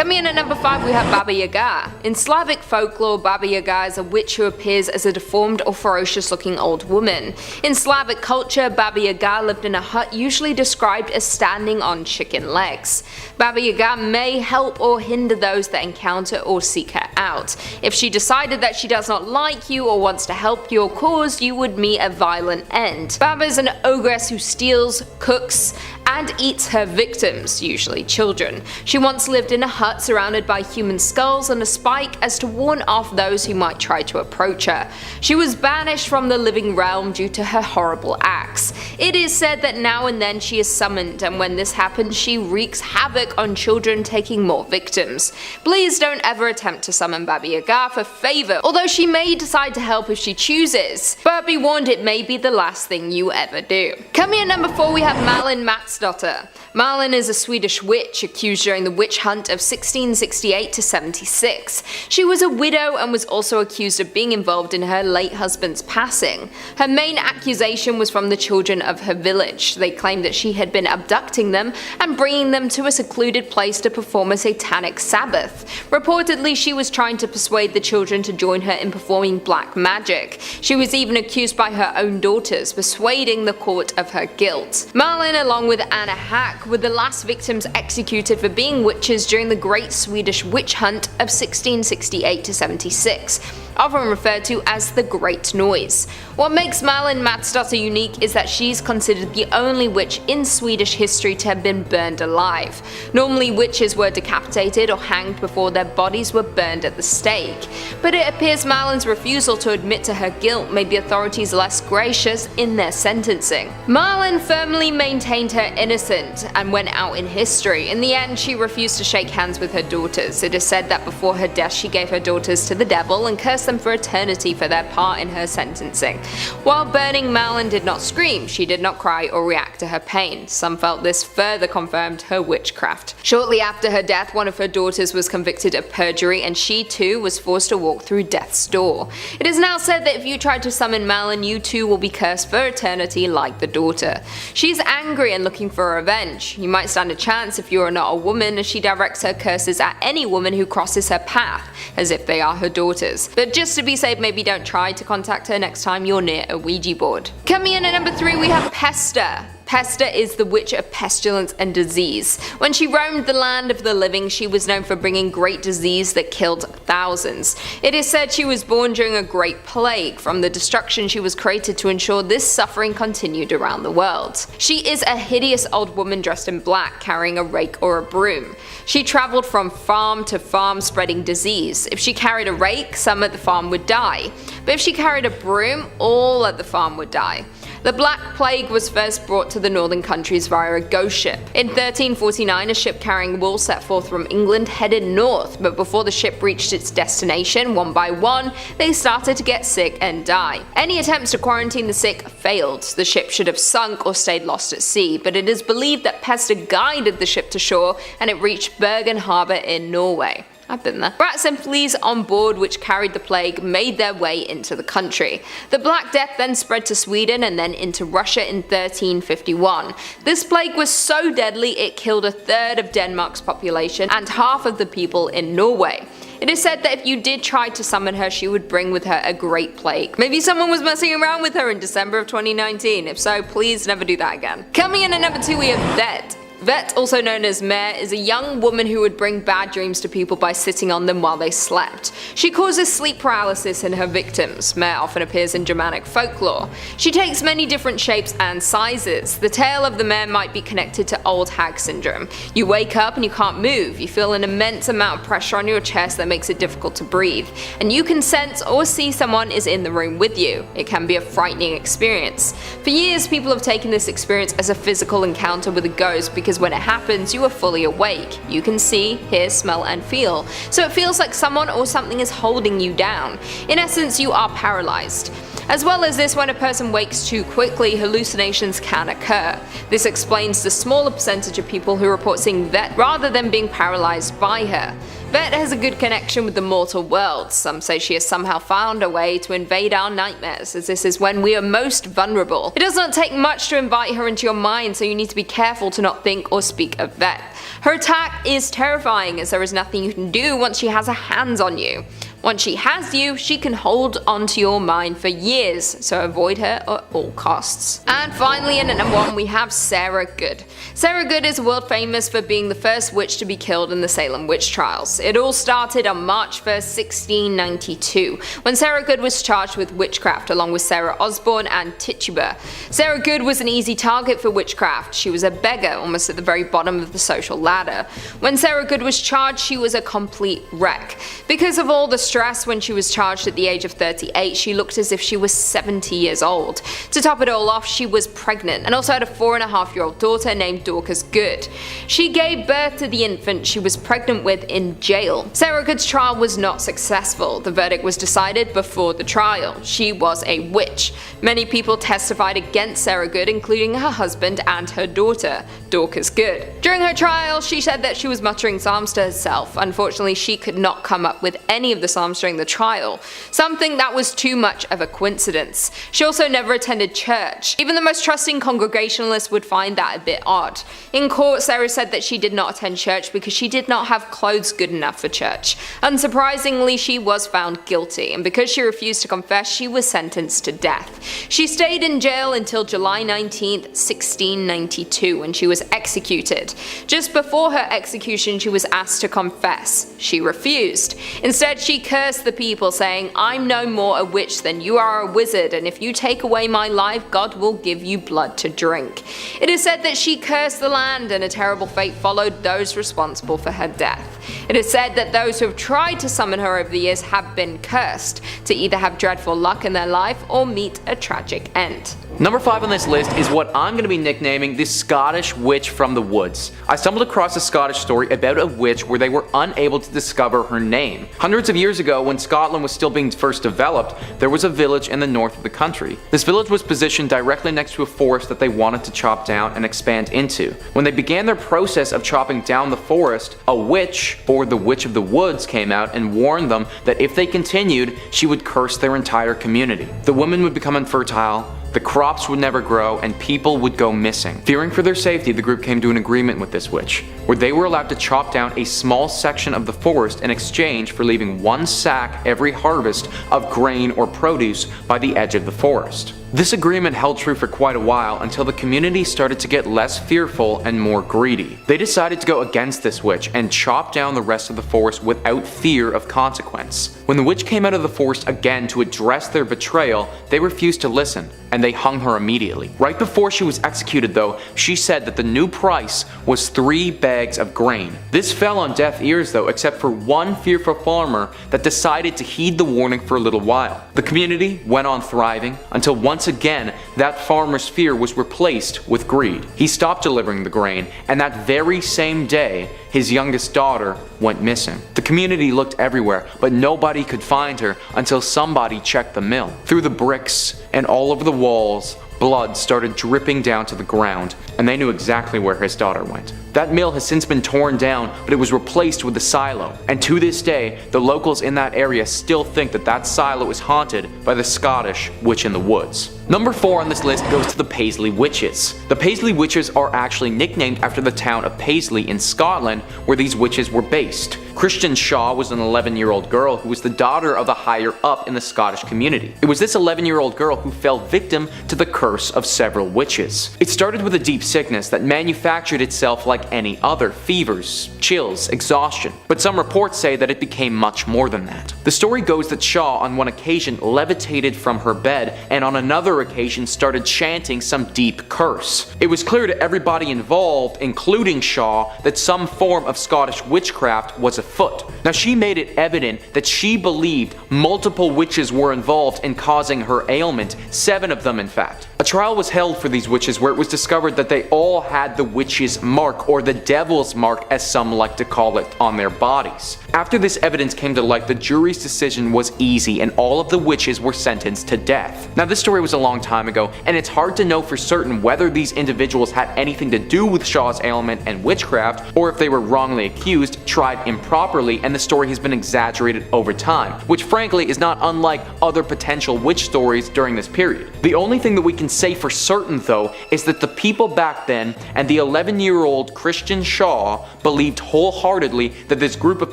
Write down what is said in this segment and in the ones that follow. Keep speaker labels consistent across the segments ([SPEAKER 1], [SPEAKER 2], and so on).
[SPEAKER 1] Coming in at number 5 we have Baba Yaga. In Slavic folklore, Baba Yaga is a witch who appears as a deformed or ferocious looking old woman. In Slavic culture, Baba Yaga lived in a hut usually described as standing on chicken legs. Baba Yaga may help or hinder those that encounter or seek her out. If she decided that she does not like you or wants to help your cause, you would meet a violent end. Baba is an ogress who steals, cooks, and eats her victims, usually children. She once lived in a hut surrounded by human skulls and a spike as to warn off those who might try to approach her. She was banished from the living realm due to her horrible acts. It is said that now and then she is summoned, and when this happens she wreaks havoc on children, taking more victims. Please don't ever attempt to summon Baba Yaga for favor, although she may decide to help if she chooses, but be warned it may be the last thing you ever do. Coming in at number 4 we have Malin Matsdotter. Malin is a Swedish witch accused during the witch hunt of 1668 to 76. She was a widow and was also accused of being involved in her late husband's passing. Her main accusation was from the children of her village. They claimed that she had been abducting them and bringing them to a secluded place to perform a satanic sabbath. Reportedly, she was trying to persuade the children to join her in performing black magic. She was even accused by her own daughters, persuading the court of her guilt. Malin, along with Anna Hack, were the last victims executed for being witches during the Great Swedish Witch Hunt of 1668 to 76, often referred to as the Great Noise. What makes Malin Matsdotter unique is that she's considered the only witch in Swedish history to have been burned alive. Normally witches were decapitated or hanged before their bodies were burned at the stake, but it appears Malin's refusal to admit to her guilt made the authorities less gracious in their sentencing. Malin firmly maintained her innocence and went out in history. In the end, she refused to shake hands with her daughters. It is said that before her death she gave her daughters to the devil and cursed them for eternity for their part in her sentencing. While burning, Malin did not scream, she did not cry or react to her pain. Some felt this further confirmed her witchcraft. Shortly after her death, one of her daughters was convicted of perjury and she too was forced to walk through death's door. It is now said that if you try to summon Malin, you too will be cursed for eternity like the daughter. She is angry and looking for revenge. You might stand a chance if you are not a woman, as she directs her curses at any woman who crosses her path, as if they are her daughters. But just to be safe, maybe don't try to contact her next time you're near a Ouija board. Coming in at number 3 we have Pesta. Pesta is the witch of pestilence and disease. When she roamed the land of the living, she was known for bringing great disease that killed thousands. It is said she was born during a great plague. From the destruction, she was created to ensure this suffering continued around the world. She is a hideous old woman dressed in black, carrying a rake or a broom. She traveled from farm to farm spreading disease. If she carried a rake, some at the farm would die. But if she carried a broom, all at the farm would die. The Black Plague was first brought to the northern countries via a ghost ship. In 1349, a ship carrying wool set forth from England headed north, but before the ship reached its destination, one by one, they started to get sick and die. Any attempts to quarantine the sick failed. The ship should have sunk or stayed lost at sea, but it is believed that Pesta guided the ship to shore and it reached Bergen Harbour in Norway. I've been there. Rats and fleas on board which carried the plague made their way into the country. The Black Death then spread to Sweden and then into Russia in 1351. This plague was so deadly it killed a third of Denmark's population and half of the people in Norway. It is said that if you did try to summon her, she would bring with her a great plague. Maybe someone was messing around with her in December of 2019. If so, please never do that again. Coming in at number 2 we have Vet. Vet, also known as Mare, is a young woman who would bring bad dreams to people by sitting on them while they slept. She causes sleep paralysis in her victims. Mare often appears in Germanic folklore. She takes many different shapes and sizes. The tale of the mare might be connected to old hag syndrome. You wake up and you can't move. You feel an immense amount of pressure on your chest that makes it difficult to breathe. And you can sense or see someone is in the room with you. It can be a frightening experience. For years, people have taken this experience as a physical encounter with a ghost because when it happens, you are fully awake. You can see, hear, smell, and feel. So it feels like someone or something is holding you down. In essence, you are paralyzed. As well as this, when a person wakes too quickly, hallucinations can occur. This explains the smaller percentage of people who report seeing Vet rather than being paralyzed by her. Vet has a good connection with the mortal world. Some say she has somehow found a way to invade our nightmares, as this is when we are most vulnerable. It does not take much to invite her into your mind, so you need to be careful to not think or speak of Vet. Her attack is terrifying as there is nothing you can do once she has her hands on you. Once she has you, she can hold onto your mind for years, so avoid her at all costs. And finally, in at number 1, we have Sarah Good. Sarah Good is world famous for being the first witch to be killed in the Salem witch trials. It all started on March 1st, 1692, when Sarah Good was charged with witchcraft along with Sarah Osborne and Tituba. Sarah Good was an easy target for witchcraft. She was a beggar, almost at the very bottom of the social ladder. When Sarah Good was charged, she was a complete wreck. Because of all the stress when she was charged at the age of 38, she looked as if she was 70 years old. To top it all off, she was pregnant and also had a 4.5-year-old daughter named Dorcas Good. She gave birth to the infant she was pregnant with in jail. Sarah Good's trial was not successful. The verdict was decided before the trial. She was a witch. Many people testified against Sarah Good, including her husband and her daughter, Dorcas Good. During her trial, she said that she was muttering psalms to herself. Unfortunately, she could not come up with any of the psalms during the trial, something that was too much of a coincidence. She also never attended church. Even the most trusting Congregationalists would find that a bit odd. In court, Sarah said that she did not attend church because she did not have clothes good enough for church. Unsurprisingly, she was found guilty, and because she refused to confess, she was sentenced to death. She stayed in jail until July 19th, 1692, when she was executed. Just before her execution, she was asked to confess. She refused. Instead, she cursed the people, saying, "I'm no more a witch than you are a wizard, and if you take away my life, God will give you blood to drink." It is said that she cursed the land, and a terrible fate followed those responsible for her death. It is said that those who have tried to summon her over the years have been cursed, to either have dreadful luck in their life or meet a tragic end.
[SPEAKER 2] Number 5 on this list is what I'm going to be nicknaming the Scottish Witch from the Woods. I stumbled across a Scottish story about a witch where they were unable to discover her name. Hundreds of years ago, when Scotland was still being first developed, there was a village in the north of the country. This village was positioned directly next to a forest that they wanted to chop down and expand into. When they began their process of chopping down the forest, a witch, or the Witch of the Woods, came out and warned them that if they continued, she would curse their entire community. The women would become infertile, the crops would never grow, and people would go missing. Fearing for their safety, the group came to an agreement with this witch, where they were allowed to chop down a small section of the forest in exchange for leaving 1 sack every harvest of grain or produce by the edge of the forest. This agreement held true for quite a while until the community started to get less fearful and more greedy. They decided to go against this witch and chop down the rest of the forest without fear of consequence. When the witch came out of the forest again to address their betrayal, they refused to listen, and they hung her immediately. Right before she was executed though, she said that the new price was 3 bags of grain. This fell on deaf ears though, except for one fearful farmer that decided to heed the warning for a little while. The community went on thriving until once again that farmer's fear was replaced with greed. He stopped delivering the grain, and that very same day, his youngest daughter went missing. The community looked everywhere, but nobody could find her until somebody checked the mill. Through the bricks and all over the walls, blood started dripping down to the ground, and they knew exactly where his daughter went. That mill has since been torn down, but it was replaced with a silo. And to this day, the locals in that area still think that that silo is haunted by the Scottish Witch in the Woods. Number 4 on this list goes to the Paisley Witches. The Paisley Witches are actually nicknamed after the town of Paisley in Scotland, where these witches were based. Christian Shaw was an 11-year-old girl who was the daughter of a higher up in the Scottish community. It was this 11-year-old girl who fell victim to the curse of several witches. It started with a deep sickness that manufactured itself like any other: fevers, chills, exhaustion. But some reports say that it became much more than that. The story goes that Shaw on one occasion levitated from her bed, and on another occasion started chanting some deep curse. It was clear to everybody involved, including Shaw, that some form of Scottish witchcraft was afoot. Now, she made it evident that she believed multiple witches were involved in causing her ailment, 7 of them in fact. A trial was held for these witches where it was discovered that they all had the witch's mark, or the devil's mark as some like to call it, on their bodies. After this evidence came to light, the jury's decision was easy and all of the witches were sentenced to death. Now, this story was a long time ago, and it's hard to know for certain whether these individuals had anything to do with Shaw's ailment and witchcraft, or if they were wrongly accused, tried improperly, and the story has been exaggerated over time, which frankly is not unlike other potential witch stories during this period. The only thing that we can say for certain though is that the people back then and the 11-year-old Christian Shaw believed wholeheartedly that this group of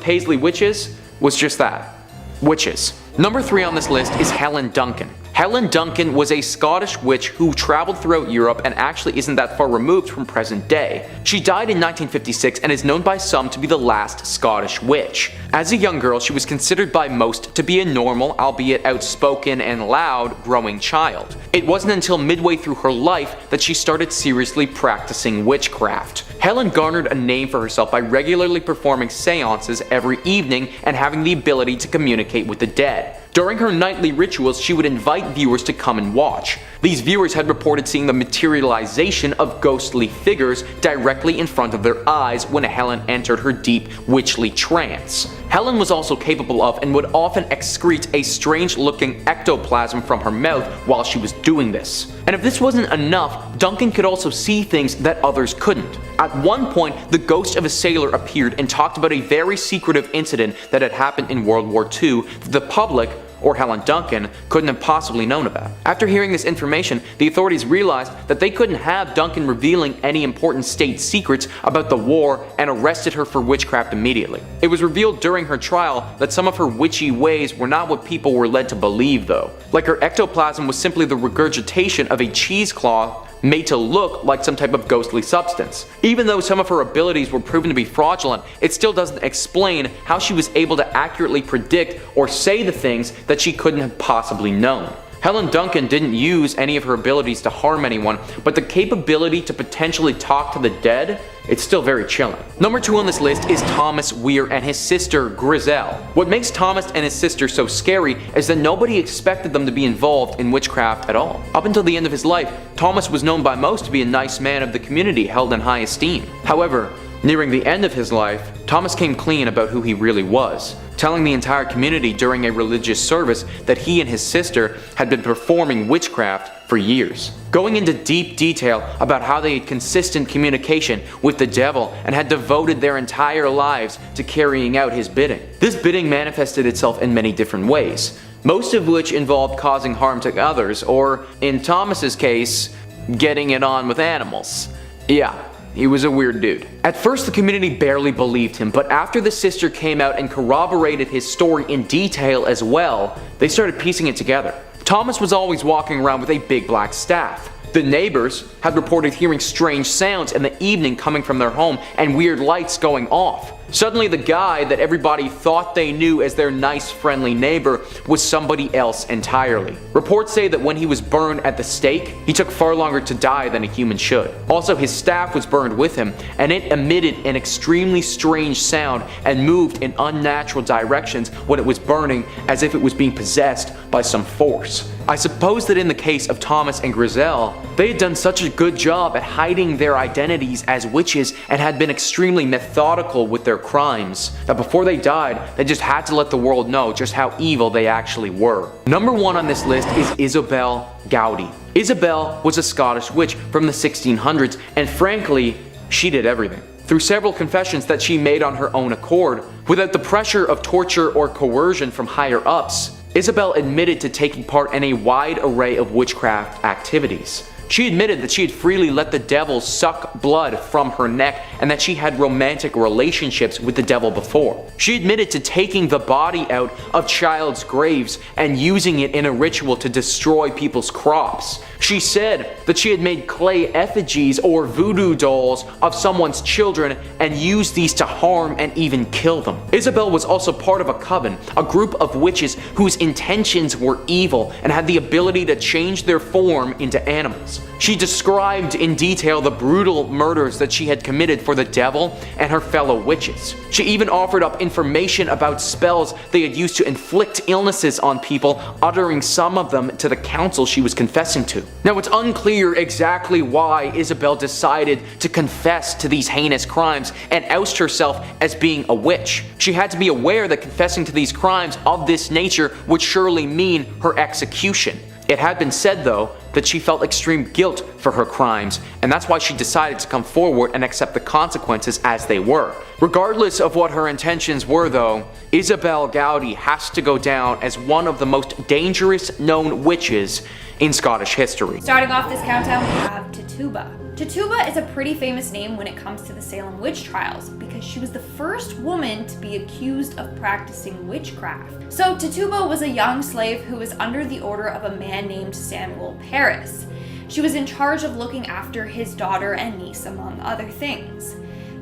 [SPEAKER 2] Paisley witches was just that, witches. Number 3 on this list is Helen Duncan. Helen Duncan was a Scottish witch who traveled throughout Europe and actually isn't that far removed from present day. She died in 1956 and is known by some to be the last Scottish witch. As a young girl, she was considered by most to be a normal, albeit outspoken and loud, growing child. It wasn't until midway through her life that she started seriously practicing witchcraft. Helen garnered a name for herself by regularly performing seances every evening and having the ability to communicate with the dead. During her nightly rituals, she would invite viewers to come and watch. These viewers had reported seeing the materialization of ghostly figures directly in front of their eyes when Helen entered her deep witchly trance. Helen was also capable of and would often excrete a strange-looking ectoplasm from her mouth while she was doing this. And if this wasn't enough, Duncan could also see things that others couldn't. At one point, the ghost of a sailor appeared and talked about a very secretive incident that had happened in World War II that the public, or Helen Duncan, couldn't have possibly known about. After hearing this information, the authorities realized that they couldn't have Duncan revealing any important state secrets about the war and arrested her for witchcraft immediately. It was revealed during her trial that some of her witchy ways were not what people were led to believe though. Like her ectoplasm was simply the regurgitation of a cheesecloth made to look like some type of ghostly substance. Even though some of her abilities were proven to be fraudulent, it still doesn't explain how she was able to accurately predict or say the things that she couldn't have possibly known. Helen Duncan didn't use any of her abilities to harm anyone, but the capability to potentially talk to the dead, it's still very chilling. Number 2 on this list is Thomas Weir and his sister Griselle. What makes Thomas and his sister so scary is that nobody expected them to be involved in witchcraft at all. Up until the end of his life, Thomas was known by most to be a nice man of the community held in high esteem. However, nearing the end of his life, Thomas came clean about who he really was, telling the entire community during a religious service that he and his sister had been performing witchcraft for years, going into deep detail about how they had consistent communication with the devil and had devoted their entire lives to carrying out his bidding. This bidding manifested itself in many different ways, most of which involved causing harm to others, or in Thomas's case, getting it on with animals. Yeah. He was a weird dude. At first, the community barely believed him, but after the sister came out and corroborated his story in detail as well, they started piecing it together. Thomas was always walking around with a big black staff. The neighbors had reported hearing strange sounds in the evening coming from their home and weird lights going off. Suddenly, the guy that everybody thought they knew as their nice, friendly neighbor was somebody else entirely. Reports say that when he was burned at the stake, he took far longer to die than a human should. Also, his staff was burned with him, and it emitted an extremely strange sound and moved in unnatural directions when it was burning, as if it was being possessed by some force. I suppose that in the case of Thomas and Griselle, they had done such a good job at hiding their identities as witches and had been extremely methodical with their crimes, that before they died, they just had to let the world know just how evil they actually were. Number 1 on this list is Isabel Gowdy. Isabel was a Scottish witch from the 1600s, and frankly, she did everything. Through several confessions that she made on her own accord, without the pressure of torture or coercion from higher ups, Isabel admitted to taking part in a wide array of witchcraft activities. She admitted that she had freely let the devil suck blood from her neck and that she had romantic relationships with the devil before. She admitted to taking the body out of child's graves and using it in a ritual to destroy people's crops. She said that she had made clay effigies or voodoo dolls of someone's children and used these to harm and even kill them. Isabel was also part of a coven, a group of witches whose intentions were evil and had the ability to change their form into animals. She described in detail the brutal murders that she had committed for the devil and her fellow witches. She even offered up information about spells they had used to inflict illnesses on people, uttering some of them to the council she was confessing to. Now, it's unclear exactly why Isabel decided to confess to these heinous crimes and oust herself as being a witch. She had to be aware that confessing to these crimes of this nature would surely mean her execution. It had been said, though, that she felt extreme guilt for her crimes, and that's why she decided to come forward and accept the consequences as they were. Regardless of what her intentions were, though, Isabel Gowdy has to go down as one of the most dangerous known witches in Scottish history.
[SPEAKER 3] Starting off this countdown, we have Tituba. Tituba is a pretty famous name when it comes to the Salem witch trials because she was the first woman to be accused of practicing witchcraft. So Tituba was a young slave who was under the order of a man named Samuel Parris. She was in charge of looking after his daughter and niece, among other things.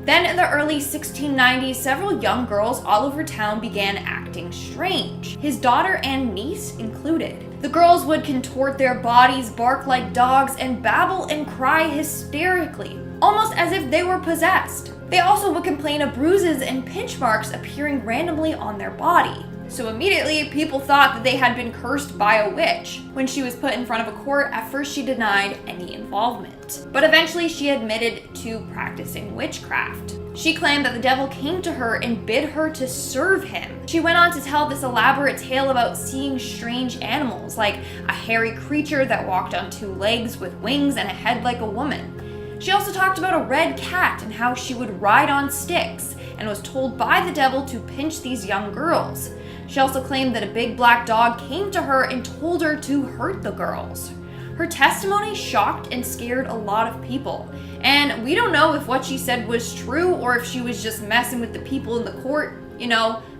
[SPEAKER 3] Then in the early 1690s, several young girls all over town began acting strange, his daughter and niece included. The girls would contort their bodies, bark like dogs, and babble and cry hysterically, almost as if they were possessed. They also would complain of bruises and pinch marks appearing randomly on their body. So immediately, people thought that they had been cursed by a witch. When she was put in front of a court, at first she denied any involvement. But eventually she admitted to practicing witchcraft. She claimed that the devil came to her and bid her to serve him. She went on to tell this elaborate tale about seeing strange animals, like a hairy creature that walked on two legs with wings and a head like a woman. She also talked about a red cat and how she would ride on sticks and was told by the devil to pinch these young girls. She also claimed that a big black dog came to her and told her to hurt the girls. Her testimony shocked and scared a lot of people, and we don't know if what she said was true or if she was just messing with the people in the court,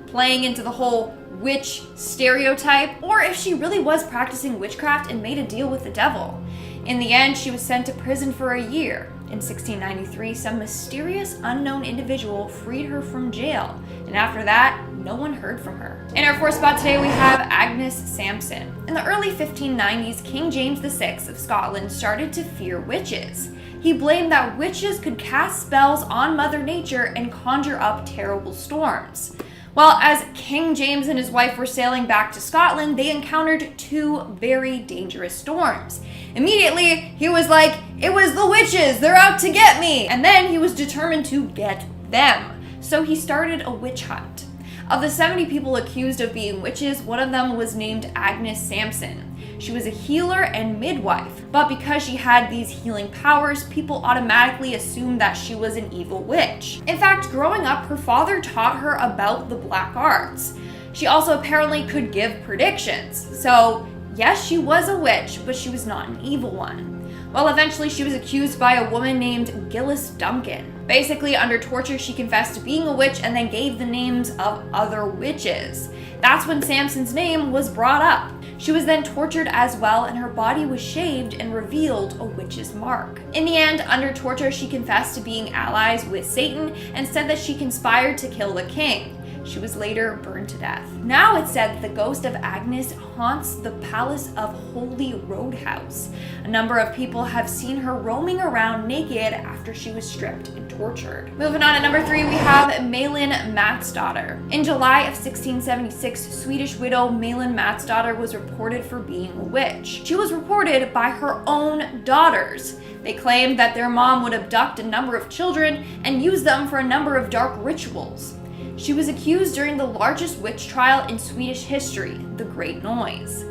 [SPEAKER 3] playing into the whole witch stereotype, or if she really was practicing witchcraft and made a deal with the devil. In the end, she was sent to prison for a year. In 1693, some mysterious unknown individual freed her from jail, and after that, no one heard from her. In our fourth spot today, we have Agnes Sampson. In the early 1590s, King James VI of Scotland started to fear witches. He blamed that witches could cast spells on Mother Nature and conjure up terrible storms. Well, as King James and his wife were sailing back to Scotland, they encountered two very dangerous storms. Immediately, he was like, "It was the witches, they're out to get me!" And then he was determined to get them. So he started a witch hunt. Of the 70 people accused of being witches, one of them was named Agnes Sampson. She was a healer and midwife, but because she had these healing powers, people automatically assumed that she was an evil witch. In fact, growing up, her father taught her about the black arts. She also apparently could give predictions. So yes, she was a witch, but she was not an evil one. Well, eventually she was accused by a woman named Gillis Duncan. Basically, under torture, she confessed to being a witch and then gave the names of other witches. That's when Sampson's name was brought up. She was then tortured as well, and her body was shaved and revealed a witch's mark. In the end, under torture, she confessed to being allies with Satan and said that she conspired to kill the king. She was later burned to death. Now it's said that the ghost of Agnes haunts the Palace of Holy Roadhouse. A number of people have seen her roaming around naked after she was stripped and tortured. Moving on to number 3, we have Malin Matsdotter. In July of 1676, Swedish widow Malin Matsdotter was reported for being a witch. She was reported by her own daughters. They claimed that their mom would abduct a number of children and use them for a number of dark rituals. She was accused during the largest witch trial in Swedish history, the Great Noise.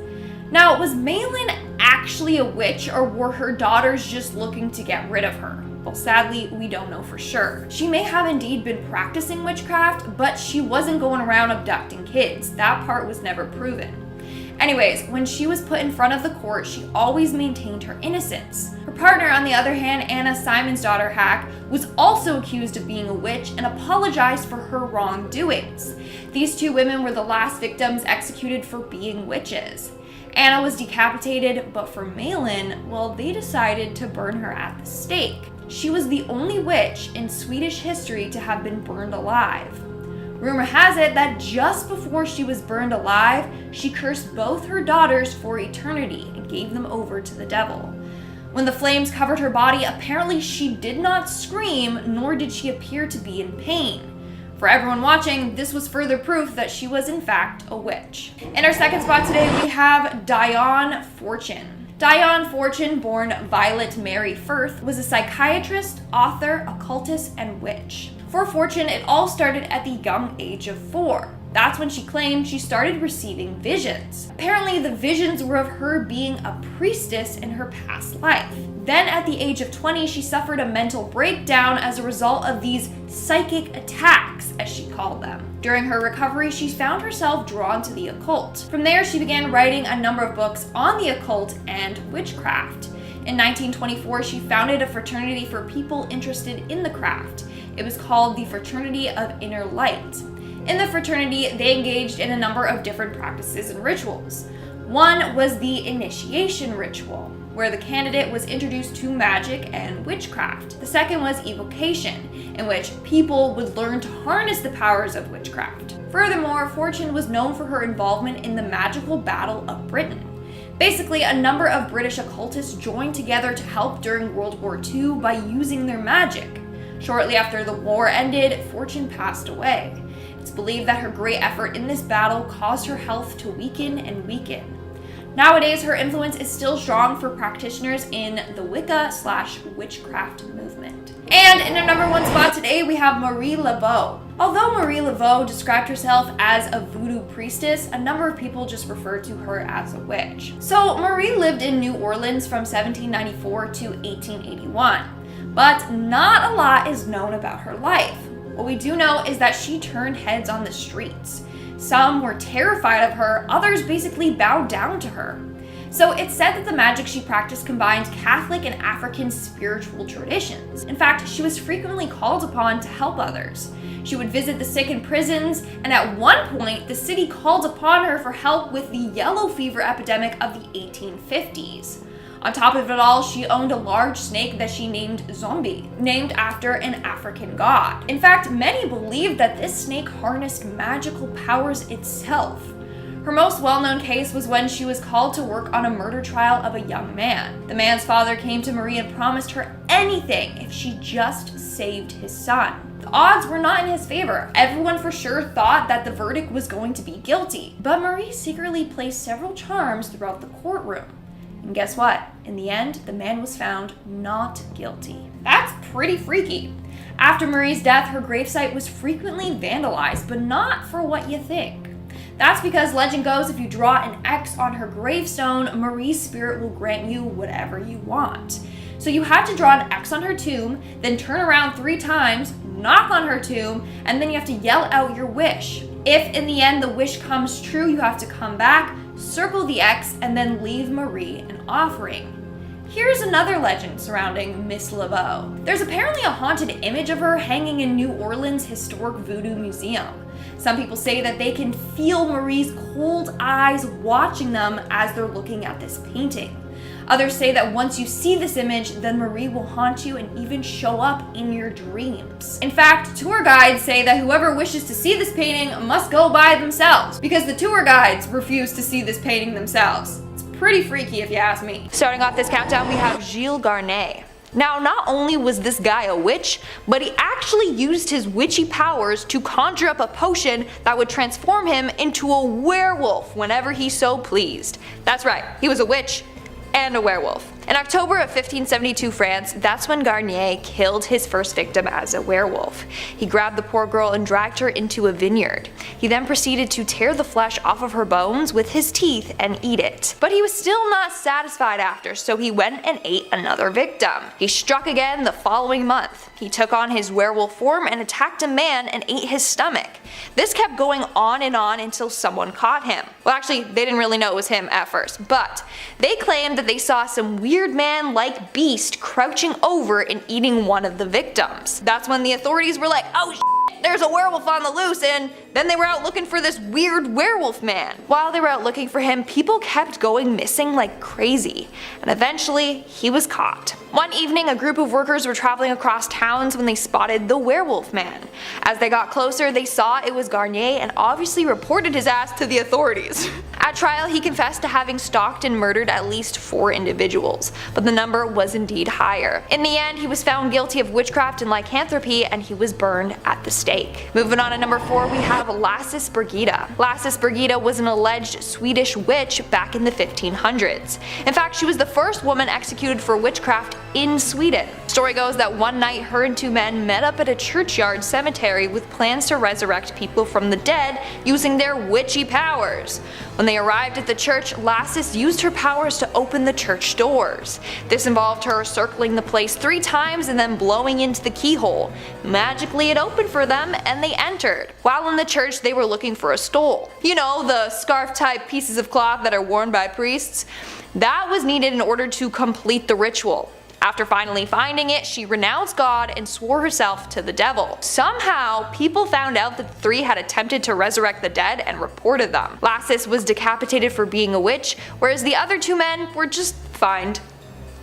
[SPEAKER 3] Now, was Malin actually a witch, or were her daughters just looking to get rid of her? Well, sadly, we don't know for sure. She may have indeed been practicing witchcraft, but she wasn't going around abducting kids. That part was never proven. Anyways, when she was put in front of the court, she always maintained her innocence. Her partner, on the other hand, Anna Simonsdottir Hack, was also accused of being a witch and apologized for her wrongdoings. These two women were the last victims executed for being witches. Anna was decapitated, but for Malin, well, they decided to burn her at the stake. She was the only witch in Swedish history to have been burned alive. Rumor has it that just before she was burned alive, she cursed both her daughters for eternity and gave them over to the devil. When the flames covered her body, apparently she did not scream, nor did she appear to be in pain. For everyone watching, this was further proof that she was in fact a witch. In our second spot today, we have Dion Fortune. Dion Fortune, born Violet Mary Firth, was a psychiatrist, author, occultist, and witch. For Fortune, it all started at the young age of 4. That's when she claimed she started receiving visions. Apparently, the visions were of her being a priestess in her past life. Then at the age of 20, she suffered a mental breakdown as a result of these psychic attacks, as she called them. During her recovery, she found herself drawn to the occult. From there, she began writing a number of books on the occult and witchcraft. In 1924, she founded a fraternity for people interested in the craft. It was called the Fraternity of Inner Light. In the fraternity, they engaged in a number of different practices and rituals. One was the initiation ritual, where the candidate was introduced to magic and witchcraft. The second was evocation, in which people would learn to harness the powers of witchcraft. Furthermore, Fortune was known for her involvement in the magical Battle of Britain. Basically, a number of British occultists joined together to help during World War II by using their magic. Shortly after the war ended, Fortune passed away. It's believed that her great effort in this battle caused her health to weaken and weaken. Nowadays, her influence is still strong for practitioners in the Wicca/witchcraft movement. And in our number 1 spot today, we have Marie Laveau. Although Marie Laveau described herself as a voodoo priestess, a number of people just referred to her as a witch. So Marie lived in New Orleans from 1794 to 1881, but not a lot is known about her life. What we do know is that she turned heads on the streets. Some were terrified of her, others basically bowed down to her. So it's said that the magic she practiced combined Catholic and African spiritual traditions. In fact, she was frequently called upon to help others. She would visit the sick in prisons, and at one point, the city called upon her for help with the yellow fever epidemic of the 1850s. On top of it all, she owned a large snake that she named Zombie, named after an African god. In fact, many believed that this snake harnessed magical powers itself. Her most well-known case was when she was called to work on a murder trial of a young man. The man's father came to Marie and promised her anything if she just saved his son. The odds were not in his favor. Everyone for sure thought that the verdict was going to be guilty, but Marie secretly placed several charms throughout the courtroom. And guess what? In the end, the man was found not guilty. That's pretty freaky. After Marie's death, her gravesite was frequently vandalized, but not for what you think. That's because legend goes if you draw an X on her gravestone, Marie's spirit will grant you whatever you want. So you had to draw an X on her tomb, then turn around 3 times, knock on her tomb, and then you have to yell out your wish. If in the end the wish comes true, you have to come back, circle the X, and then leave Marie an offering. Here's another legend surrounding Miss Laveau. There's apparently a haunted image of her hanging in New Orleans' historic voodoo museum. Some people say that they can feel Marie's cold eyes watching them as they're looking at this painting. Others say that once you see this image, then Marie will haunt you and even show up in your dreams. In fact, tour guides say that whoever wishes to see this painting must go by themselves, because the tour guides refuse to see this painting themselves. It's pretty freaky if you ask me.
[SPEAKER 1] Starting off this countdown, we have Gilles Garnet. Now, not only was this guy a witch, but he actually used his witchy powers to conjure up a potion that would transform him into a werewolf whenever he so pleased. That's right, he was a witch and a werewolf. In October of 1572 France, that's when Garnier killed his first victim as a werewolf. He grabbed the poor girl and dragged her into a vineyard. He then proceeded to tear the flesh off of her bones with his teeth and eat it. But he was still not satisfied after, so he went and ate another victim. He struck again the following month. He took on his werewolf form and attacked a man and ate his stomach. This kept going on and on until someone caught him. Well, actually, they didn't really know it was him at first, but they claimed that they saw some weird man-like beast crouching over and eating one of the victims. That's when the authorities were like, oh shit, there's a werewolf on the loose, and then they were out looking for this weird werewolf man. While they were out looking for him, people kept going missing like crazy, and eventually he was caught. One evening, a group of workers were traveling across towns when they spotted the werewolf man. As they got closer, they saw it was Garnier and obviously reported his ass to the authorities. At trial, he confessed to having stalked and murdered at least 4 individuals, but the number was indeed higher. In the end, he was found guilty of witchcraft and lycanthropy, and he was burned at the stake. Moving on to number 4, we have
[SPEAKER 3] have Lasses Birgitta. Lasses Birgitta was an alleged Swedish witch back in the 1500s. In fact, she was the first woman executed for witchcraft in Sweden. Story goes that one night her and two men met up at a churchyard cemetery with plans to resurrect people from the dead using their witchy powers. When they arrived at the church, Lasses used her powers to open the church doors. This involved her circling the place 3 times and then blowing into the keyhole. Magically it opened for them and they entered. While in the church they were looking for a stole. You know, the scarf type pieces of cloth that are worn by priests? That was needed in order to complete the ritual. After finally finding it, she renounced God and swore herself to the devil. Somehow, people found out that the 3 had attempted to resurrect the dead and reported them. Lasses was decapitated for being a witch, whereas the other 2 men were just fined.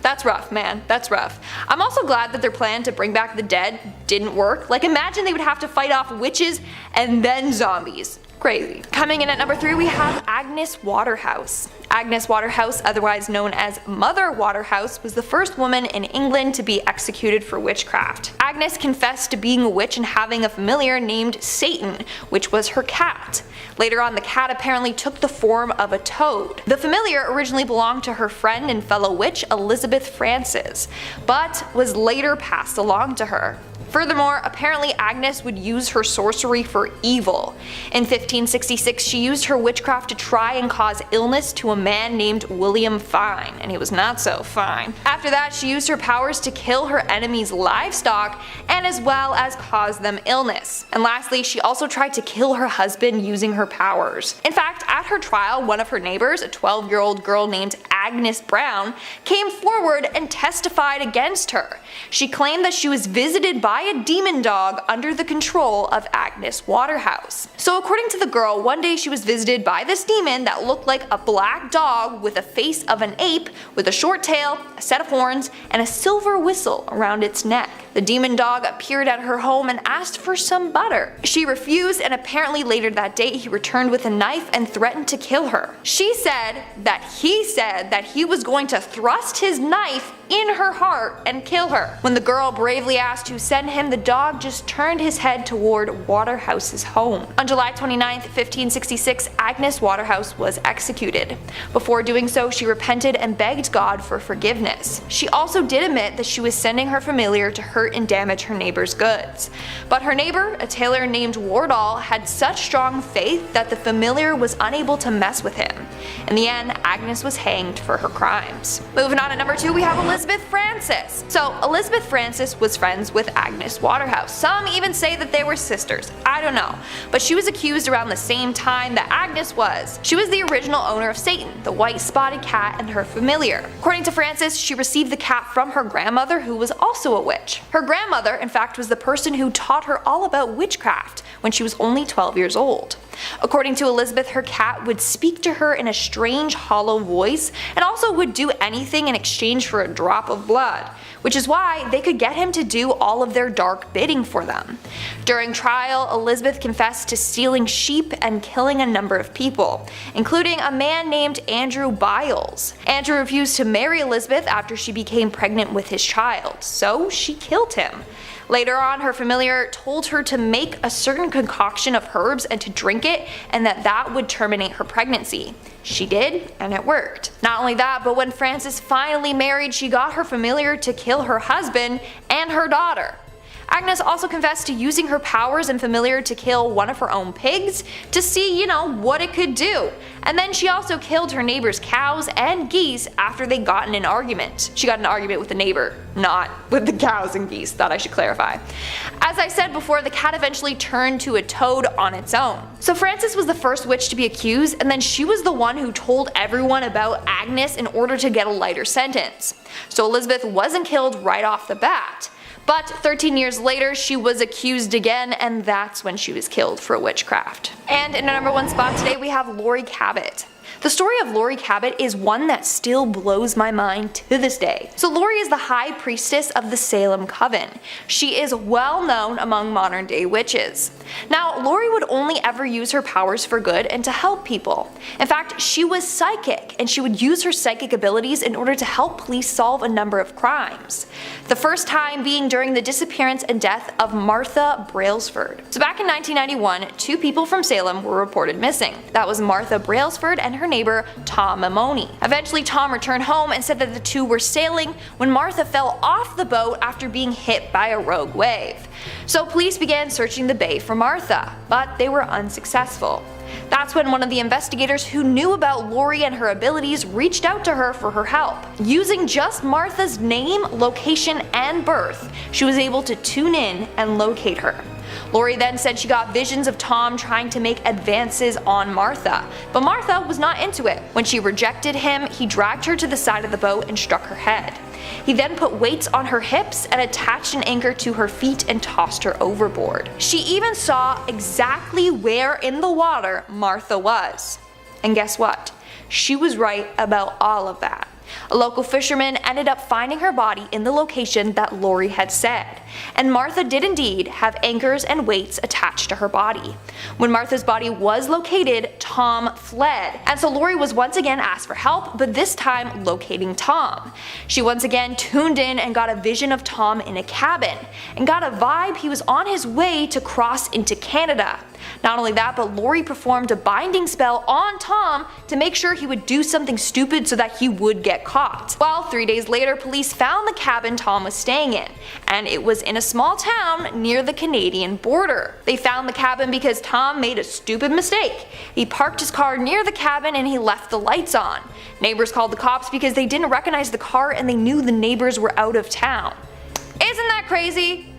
[SPEAKER 3] That's rough, man. That's rough. I'm also glad that their plan to bring back the dead didn't work. Like, imagine they would have to fight off witches and then zombies. Crazy. Coming in at number 3 we have Agnes Waterhouse. Agnes Waterhouse, otherwise known as Mother Waterhouse, was the first woman in England to be executed for witchcraft. Agnes confessed to being a witch and having a familiar named Satan, which was her cat. Later on, the cat apparently took the form of a toad. The familiar originally belonged to her friend and fellow witch Elizabeth Frances, but was later passed along to her. Furthermore, apparently Agnes would use her sorcery for evil. In 1566, she used her witchcraft to try and cause illness to a man named William Fine, and he was not so fine. After that, she used her powers to kill her enemies' livestock and as well as cause them illness. And lastly, she also tried to kill her husband using her powers. In fact, at her trial, one of her neighbors, a 12-year-old girl named Agnes Brown, came forward and testified against her. She claimed that she was visited by a demon dog under the control of Agnes Waterhouse. So according to the girl, one day she was visited by this demon that looked like a black dog with a face of an ape with a short tail, a set of horns, and a silver whistle around its neck. The demon dog appeared at her home and asked for some butter. She refused, and apparently later that day he returned with a knife and threatened to kill her. She said that he was going to thrust his knife in her heart and kill her. When the girl bravely asked to send him, the dog just turned his head toward Waterhouse's home. On July 29, 1566, Agnes Waterhouse was executed. Before doing so, she repented and begged God for forgiveness. She also did admit that she was sending her familiar to hurt and damage her neighbor's goods. But her neighbor, a tailor named Wardall, had such strong faith that the familiar was unable to mess with him. In the end, Agnes was hanged for her crimes. Moving on at number 2, we have Elizabeth Frances. So Elizabeth Frances was friends with Agnes Waterhouse. Some even say that they were sisters. I don't know. But she was accused around the same time that Agnes was. She was the original owner of Satan, the white spotted cat, and her familiar. According to Frances, she received the cat from her grandmother, who was also a witch. Her grandmother, in fact, was the person who taught her all about witchcraft when she was only 12 years old. According to Elizabeth, her cat would speak to her in a strange hollow voice and also would do anything in exchange for a drop of blood, which is why they could get him to do all of their dark bidding for them. During trial, Elizabeth confessed to stealing sheep and killing a number of people, including a man named Andrew Biles. Andrew refused to marry Elizabeth after she became pregnant with his child, so she killed him. Later on, her familiar told her to make a certain concoction of herbs and to drink it, and that would terminate her pregnancy. She did, and it worked. Not only that, but when Frances finally married, she got her familiar to kill her husband and her daughter. Agnes also confessed to using her powers and familiar to kill one of her own pigs to see, what it could do. And then she also killed her neighbor's cows and geese after they got in an argument. She got in an argument with the neighbor, not with the cows and geese, thought I should clarify. As I said before, the cat eventually turned to a toad on its own. So Frances was the first witch to be accused, and then she was the one who told everyone about Agnes in order to get a lighter sentence. So Elizabeth wasn't killed right off the bat. But 13 years later, she was accused again, and that's when she was killed for witchcraft. And in our number 1 spot today, we have Laurie Cabot. The story of Laurie Cabot is one that still blows my mind to this day. So Laurie is the high priestess of the Salem Coven. She is well known among modern day witches. Now, Laurie would only ever use her powers for good and to help people. In fact, she was psychic, and she would use her psychic abilities in order to help police solve a number of crimes. The first time being during the disappearance and death of Martha Brailsford. So back in 1991, two people from Salem were reported missing. That was Martha Brailsford and her neighbor Tom Mamoni. Eventually Tom returned home and said that the two were sailing when Martha fell off the boat after being hit by a rogue wave. So police began searching the bay for Martha, but they were unsuccessful. That's when one of the investigators who knew about Laurie and her abilities reached out to her for her help. Using just Martha's name, location, and birth, she was able to tune in and locate her. Laurie then said she got visions of Tom trying to make advances on Martha, but Martha was not into it. When she rejected him, he dragged her to the side of the boat and struck her head. He then put weights on her hips and attached an anchor to her feet and tossed her overboard. She even saw exactly where in the water Martha was. And guess what? She was right about all of that. A local fisherman ended up finding her body in the location that Laurie had said, and Martha did indeed have anchors and weights attached to her body. When Martha's body was located, Tom fled, and so Laurie was once again asked for help, but this time locating Tom. She once again tuned in and got a vision of Tom in a cabin, and got a vibe he was on his way to cross into Canada. Not only that, but Laurie performed a binding spell on Tom to make sure he would do something stupid so that he would get caught. Well, 3 days later, police found the cabin Tom was staying in, and it was in a small town near the Canadian border. They found the cabin because Tom made a stupid mistake. He parked his car near the cabin and he left the lights on. Neighbors called the cops because they didn't recognize the car and they knew the neighbors were out of town. Isn't that crazy?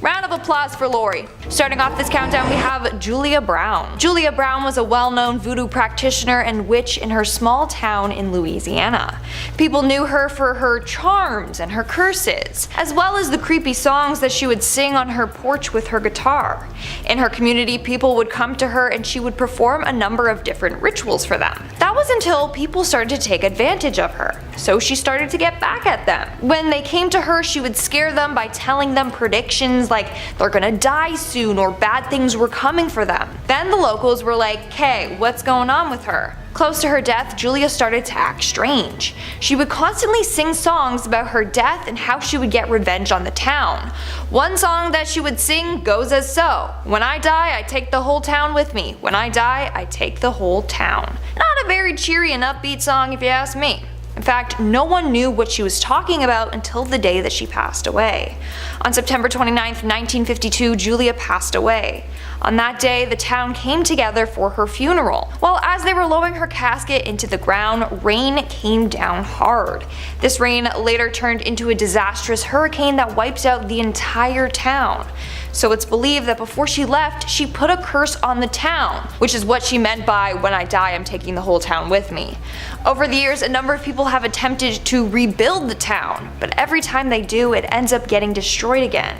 [SPEAKER 3] Round of applause for Laurie. Starting off this countdown, we have Julia Brown. Julia Brown was a well-known voodoo practitioner and witch in her small town in Louisiana. People knew her for her charms and her curses, as well as the creepy songs that she would sing on her porch with her guitar. In her community, people would come to her and she would perform a number of different rituals for them. That was until people started to take advantage of her, so she started to get back at them. When they came to her, she would scare them by telling them predictions like they're gonna die soon or bad things were coming for them. Then the locals were like, "Hey, what's going on with her?" Close to her death, Julia started to act strange. She would constantly sing songs about her death and how she would get revenge on the town. One song that she would sing goes as so: "When I die, I take the whole town with me. When I die, I take the whole town." Not a very cheery and upbeat song if you ask me. In fact, no one knew what she was talking about until the day that she passed away. On September 29, 1952, Julia passed away. On that day, the town came together for her funeral. Well, as they were lowering her casket into the ground, rain came down hard. This rain later turned into a disastrous hurricane that wiped out the entire town. So it's believed that before she left, she put a curse on the town, which is what she meant by "when I die, I'm taking the whole town with me." Over the years, a number of people have attempted to rebuild the town, but every time they do, it ends up getting destroyed again.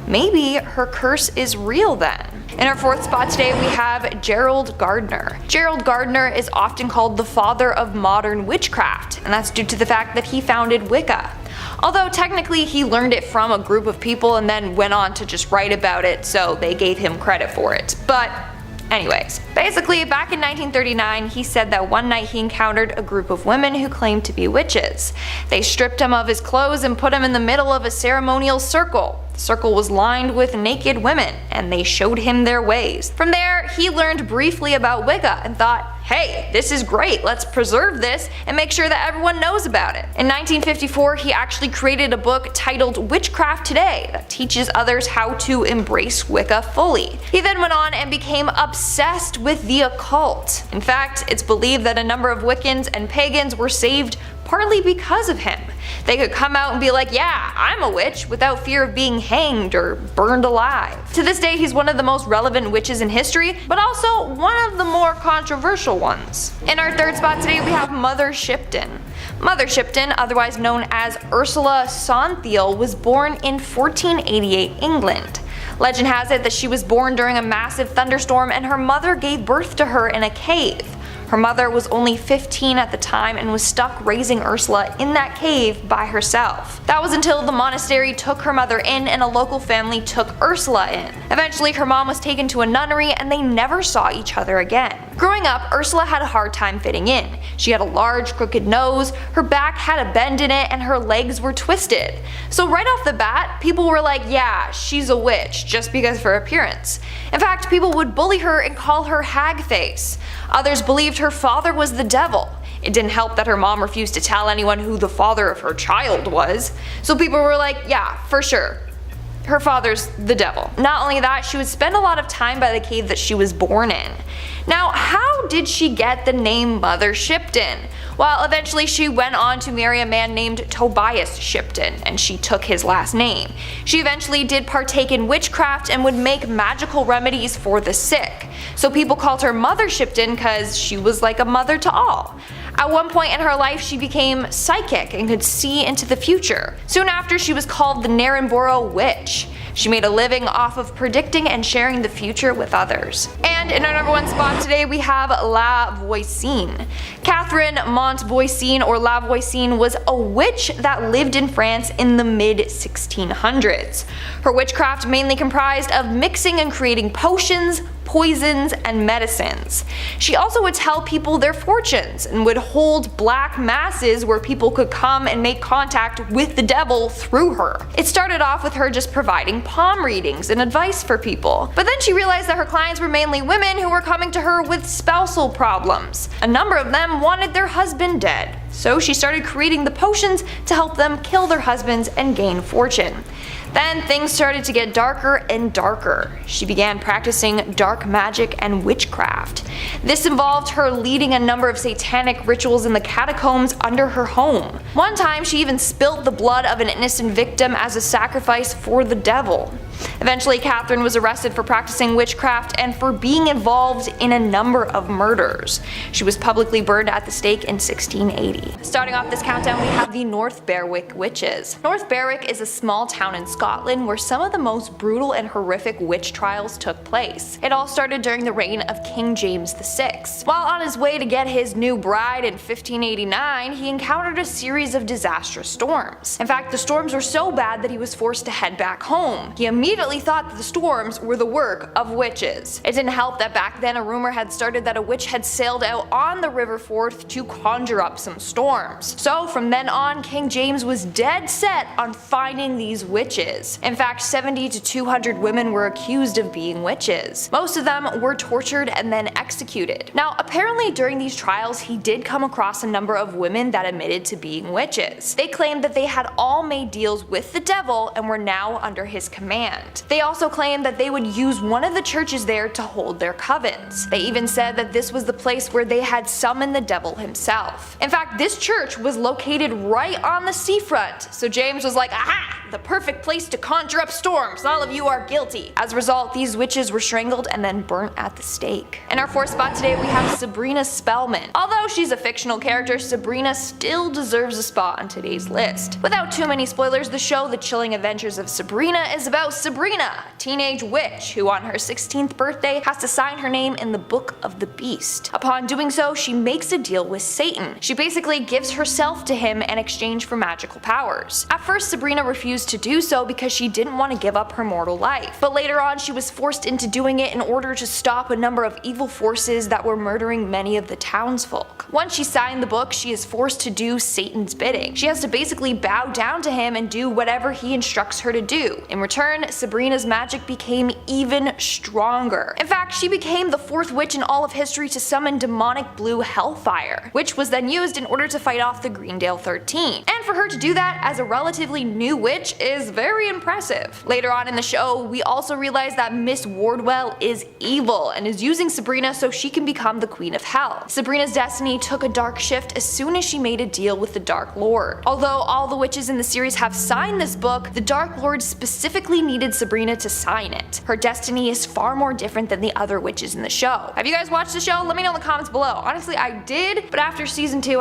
[SPEAKER 3] Maybe her curse is real then. In our fourth spot today, we have Gerald Gardner. Gerald Gardner is often called the father of modern witchcraft, and that's due to the fact that he founded Wicca. Although technically he learned it from a group of people and then went on to just write about it, so they gave him credit for it. But anyways, basically back in 1939 he said that one night he encountered a group of women who claimed to be witches. They stripped him of his clothes and put him in the middle of a ceremonial circle. The circle was lined with naked women, and they showed him their ways. From there, he learned briefly about Wicca and thought, hey, this is great, let's preserve this and make sure that everyone knows about it. In 1954, he actually created a book titled Witchcraft Today that teaches others how to embrace Wicca fully. He then went on and became obsessed with the occult. In fact, it's believed that a number of Wiccans and pagans were saved partly because of him. They could come out and be like, yeah, I'm a witch, without fear of being hanged or burned alive. To this day, he's one of the most relevant witches in history, but also one of the more controversial ones. In our third spot today, we have Mother Shipton. Mother Shipton, otherwise known as Ursula Sonthiel, was born in 1488 England. Legend has it that she was born during a massive thunderstorm and her mother gave birth to her in a cave. Her mother was only 15 at the time and was stuck raising Ursula in that cave by herself. That was until the monastery took her mother in and a local family took Ursula in. Eventually her mom was taken to a nunnery and they never saw each other again. Growing up, Ursula had a hard time fitting in. She had a large crooked nose, her back had a bend in it, and her legs were twisted. So right off the bat, people were like, yeah, she's a witch, just because of her appearance. In fact, people would bully her and call her hag face. Others believed her father was the devil. It didn't help that her mom refused to tell anyone who the father of her child was. So people were like, yeah, for sure, her father's the devil. Not only that, she would spend a lot of time by the cave that she was born in. Now, how did she get the name Mother Shipton? Well, eventually she went on to marry a man named Tobias Shipton, and she took his last name. She eventually did partake in witchcraft and would make magical remedies for the sick. So people called her Mother Shipton because she was like a mother to all. At one point in her life, she became psychic and could see into the future. Soon after, she was called the Narrenborough Witch. She made a living off of predicting and sharing the future with others. And in our number one spot today, we have La Voisin. Catherine Montvoisin, or La Voisin, was a witch that lived in France in the mid-1600s. Her witchcraft mainly comprised of mixing and creating potions, poisons, and medicines. She also would tell people their fortunes and would hold black masses where people could come and make contact with the devil through her. It started off with her just providing palm readings and advice for people, but then she realized that her clients were mainly women who were coming to her with spousal problems. A number of them wanted their husband dead, so she started creating the potions to help them kill their husbands and gain fortune. Then things started to get darker and darker. She began practicing dark magic and witchcraft. This involved her leading a number of satanic rituals in the catacombs under her home. One time she even spilt the blood of an innocent victim as a sacrifice for the devil. Eventually, Catherine was arrested for practicing witchcraft and for being involved in a number of murders. She was publicly burned at the stake in 1680. Starting off this countdown, we have the North Berwick Witches. North Berwick is a small town in Scotland where some of the most brutal and horrific witch trials took place. It all started during the reign of King James VI. While on his way to get his new bride in 1589, he encountered a series of disastrous storms. In fact, the storms were so bad that he was forced to head back home. He immediately thought that the storms were the work of witches. It didn't help that back then a rumor had started that a witch had sailed out on the River Forth to conjure up some storms. So from then on, King James was dead set on finding these witches. In fact, 70 to 200 women were accused of being witches. Most of them were tortured and then executed. Now, apparently during these trials, he did come across a number of women that admitted to being witches. They claimed that they had all made deals with the devil and were now under his command. They also claimed that they would use one of the churches there to hold their covens. They even said that this was the place where they had summoned the devil himself. In fact, this church was located right on the seafront, so James was like, aha! The perfect place to conjure up storms. All of you are guilty. As a result, these witches were strangled and then burnt at the stake. In our fourth spot today, we have Sabrina Spellman. Although she's a fictional character, Sabrina still deserves a spot on today's list. Without too many spoilers, the show The Chilling Adventures of Sabrina is about Sabrina, a teenage witch who on her 16th birthday has to sign her name in the Book of the Beast. Upon doing so, she makes a deal with Satan. She basically gives herself to him in exchange for magical powers. At first, Sabrina refused to do so because she didn't want to give up her mortal life, but later on she was forced into doing it in order to stop a number of evil forces that were murdering many of the townsfolk. Once she signed the book, she is forced to do Satan's bidding. She has to basically bow down to him and do whatever he instructs her to do. In return, Sabrina's magic became even stronger. In fact, she became the fourth witch in all of history to summon demonic blue hellfire, which was then used in order to fight off the Greendale 13. And for her to do that as a relatively new witch is very impressive. Later on in the show, we also realize that Miss Wardwell is evil and is using Sabrina so she can become the Queen of Hell. Sabrina's destiny took a dark shift as soon as she made a deal with the Dark Lord. Although all the witches in the series have signed this book, the Dark Lord specifically needed Sabrina to sign it. Her destiny is far more different than the other witches in the show. Have you guys watched the show? Let me know in the comments below. Honestly, I did, but after season 2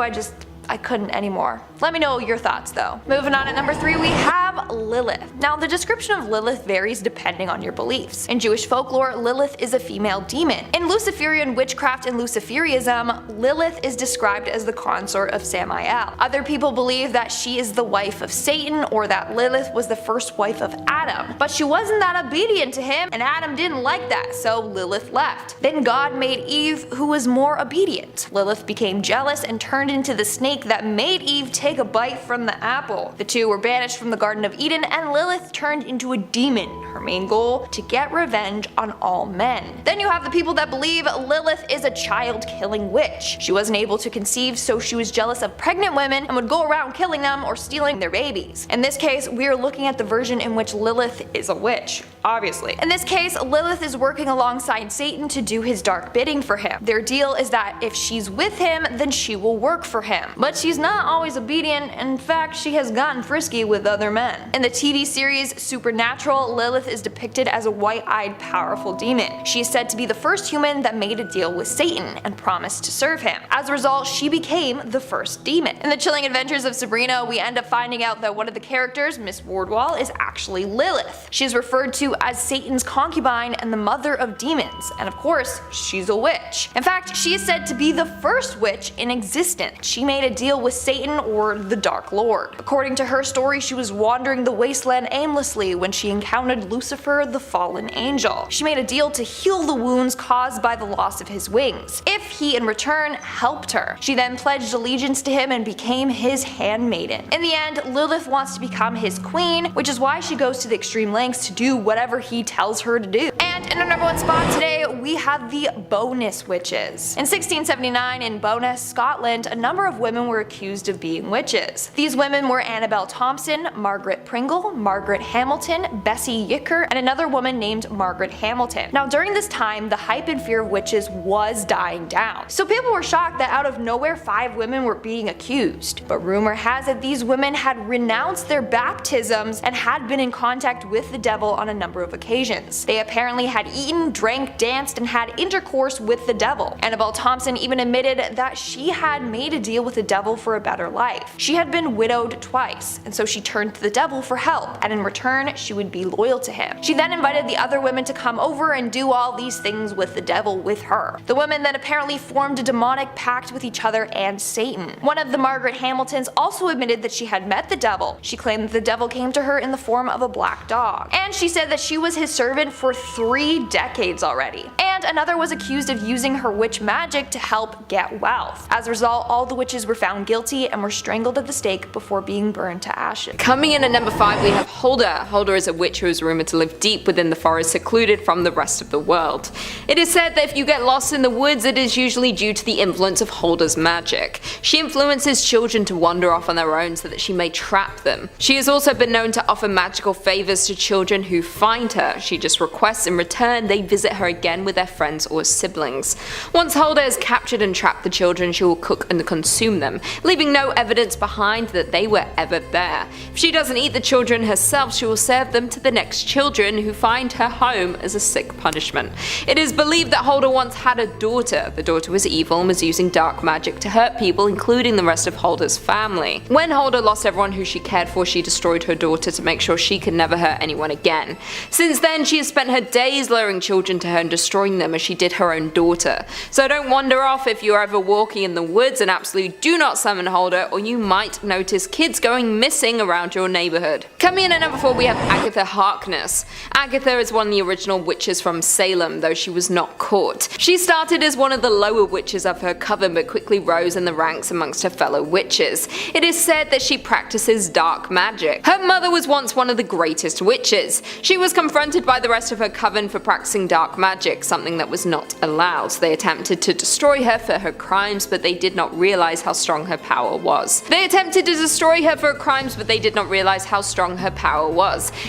[SPEAKER 3] I couldn't anymore. Let me know your thoughts though. Moving on at number 3, we have have Lilith. Now, the description of Lilith varies depending on your beliefs. In Jewish folklore, Lilith is a female demon. In Luciferian witchcraft and Luciferianism, Lilith is described as the consort of Samael. Other people believe that she is the wife of Satan, or that Lilith was the first wife of Adam. But she wasn't that obedient to him, and Adam didn't like that, so Lilith left. Then God made Eve, who was more obedient. Lilith became jealous and turned into the snake that made Eve take a bite from the apple. The two were banished from the Garden of Eden, and Lilith turned into a demon. Her main goal, to get revenge on all men. Then you have the people that believe Lilith is a child-killing witch. She wasn't able to conceive, so she was jealous of pregnant women and would go around killing them or stealing their babies. In this case, we are looking at the version in which Lilith is a witch, obviously. In this case, Lilith is working alongside Satan to do his dark bidding for him. Their deal is that if she's with him, then she will work for him. But she's not always obedient, in fact, she has gotten frisky with other men. In the TV series Supernatural, Lilith is depicted as a white-eyed, powerful demon. She is said to be the first human that made a deal with Satan and promised to serve him. As a result, she became the first demon. In the chilling adventures of Sabrina, we end up finding out that one of the characters, Miss Wardwall, is actually Lilith. She is referred to as Satan's concubine and the mother of demons, and of course, she's a witch. In fact, she is said to be the first witch in existence. She made a deal with Satan, or the Dark Lord. According to her story, she was wandering the wasteland aimlessly when she encountered Lucifer, the fallen angel. She made a deal to heal the wounds caused by the loss of his wings, if he in return helped her. She then pledged allegiance to him and became his handmaiden. In the end, Lilith wants to become his queen, which is why she goes to the extreme lengths to do whatever he tells her to do. And in our number one spot today, we have the Bowness witches. In 1679 in Bowness, Scotland, a number of women were accused of being witches. These women were Annabel Thompson, Margaret Pringle, Margaret Hamilton, Bessie Yicker, and another woman named Margaret Hamilton. Now during this time, the hype and fear of witches was dying down. So people were shocked that out of nowhere 5 women were being accused. But rumor has it these women had renounced their baptisms and had been in contact with the devil on a number of occasions. They apparently had eaten, drank, danced, and had intercourse with the devil. Annabel Thompson even admitted that she had made a deal with the devil for a better life. She had been widowed twice, and so she turned to the devil for help, and in return she would be loyal to him. She then invited the other women to come over and do all these things with the devil with her. The women then apparently formed a demonic pact with each other and Satan. One of the Margaret Hamiltons also admitted that she had met the devil. She claimed that the devil came to her in the form of a black dog, and she said that she was his servant for 3 decades already. And another was accused of using her witch magic to help get wealth. As a result, all the witches were found guilty and were strangled at the stake before being burned to ashes.
[SPEAKER 1] Coming in at number 5, we have Hulda. Hulda is a witch who is rumored to live deep within the forest, secluded from the rest of the world. It is said that if you get lost in the woods, it is usually due to the influence of Hulda's magic. She influences children to wander off on their own so that she may trap them. She has also been known to offer magical favors to children who find her. She just requests in return they visit her again with their friends or siblings. Once Hulda has captured and trapped the children, she will cook and consume them, leaving no evidence behind that they were ever there. If she doesn't eat the children herself, she will serve them to the next children who find her home as a sick punishment. It is believed that Hulda once had a daughter. The daughter was evil and was using dark magic to hurt people, including the rest of Hulda's family. When Hulda lost everyone who she cared for, she destroyed her daughter to make sure she could never hurt anyone again. Since then, she has spent her days luring children to her and destroying them as she did her own daughter. So don't wander off if you're ever walking in the woods, and absolutely do not summon Hulda, or you might notice kids going missing around your neighborhood. Coming in at number 4, we have Agatha Harkness. Agatha is one of the original witches from Salem, though she was not caught. She started as one of the lower witches of her coven, but quickly rose in the ranks amongst her fellow witches. It is said that she practices dark magic. Her mother was once one of the greatest witches. She was confronted by the rest of her coven for practicing dark magic, something that was not allowed. They attempted to destroy her for her crimes, but they did not realize how strong her power was.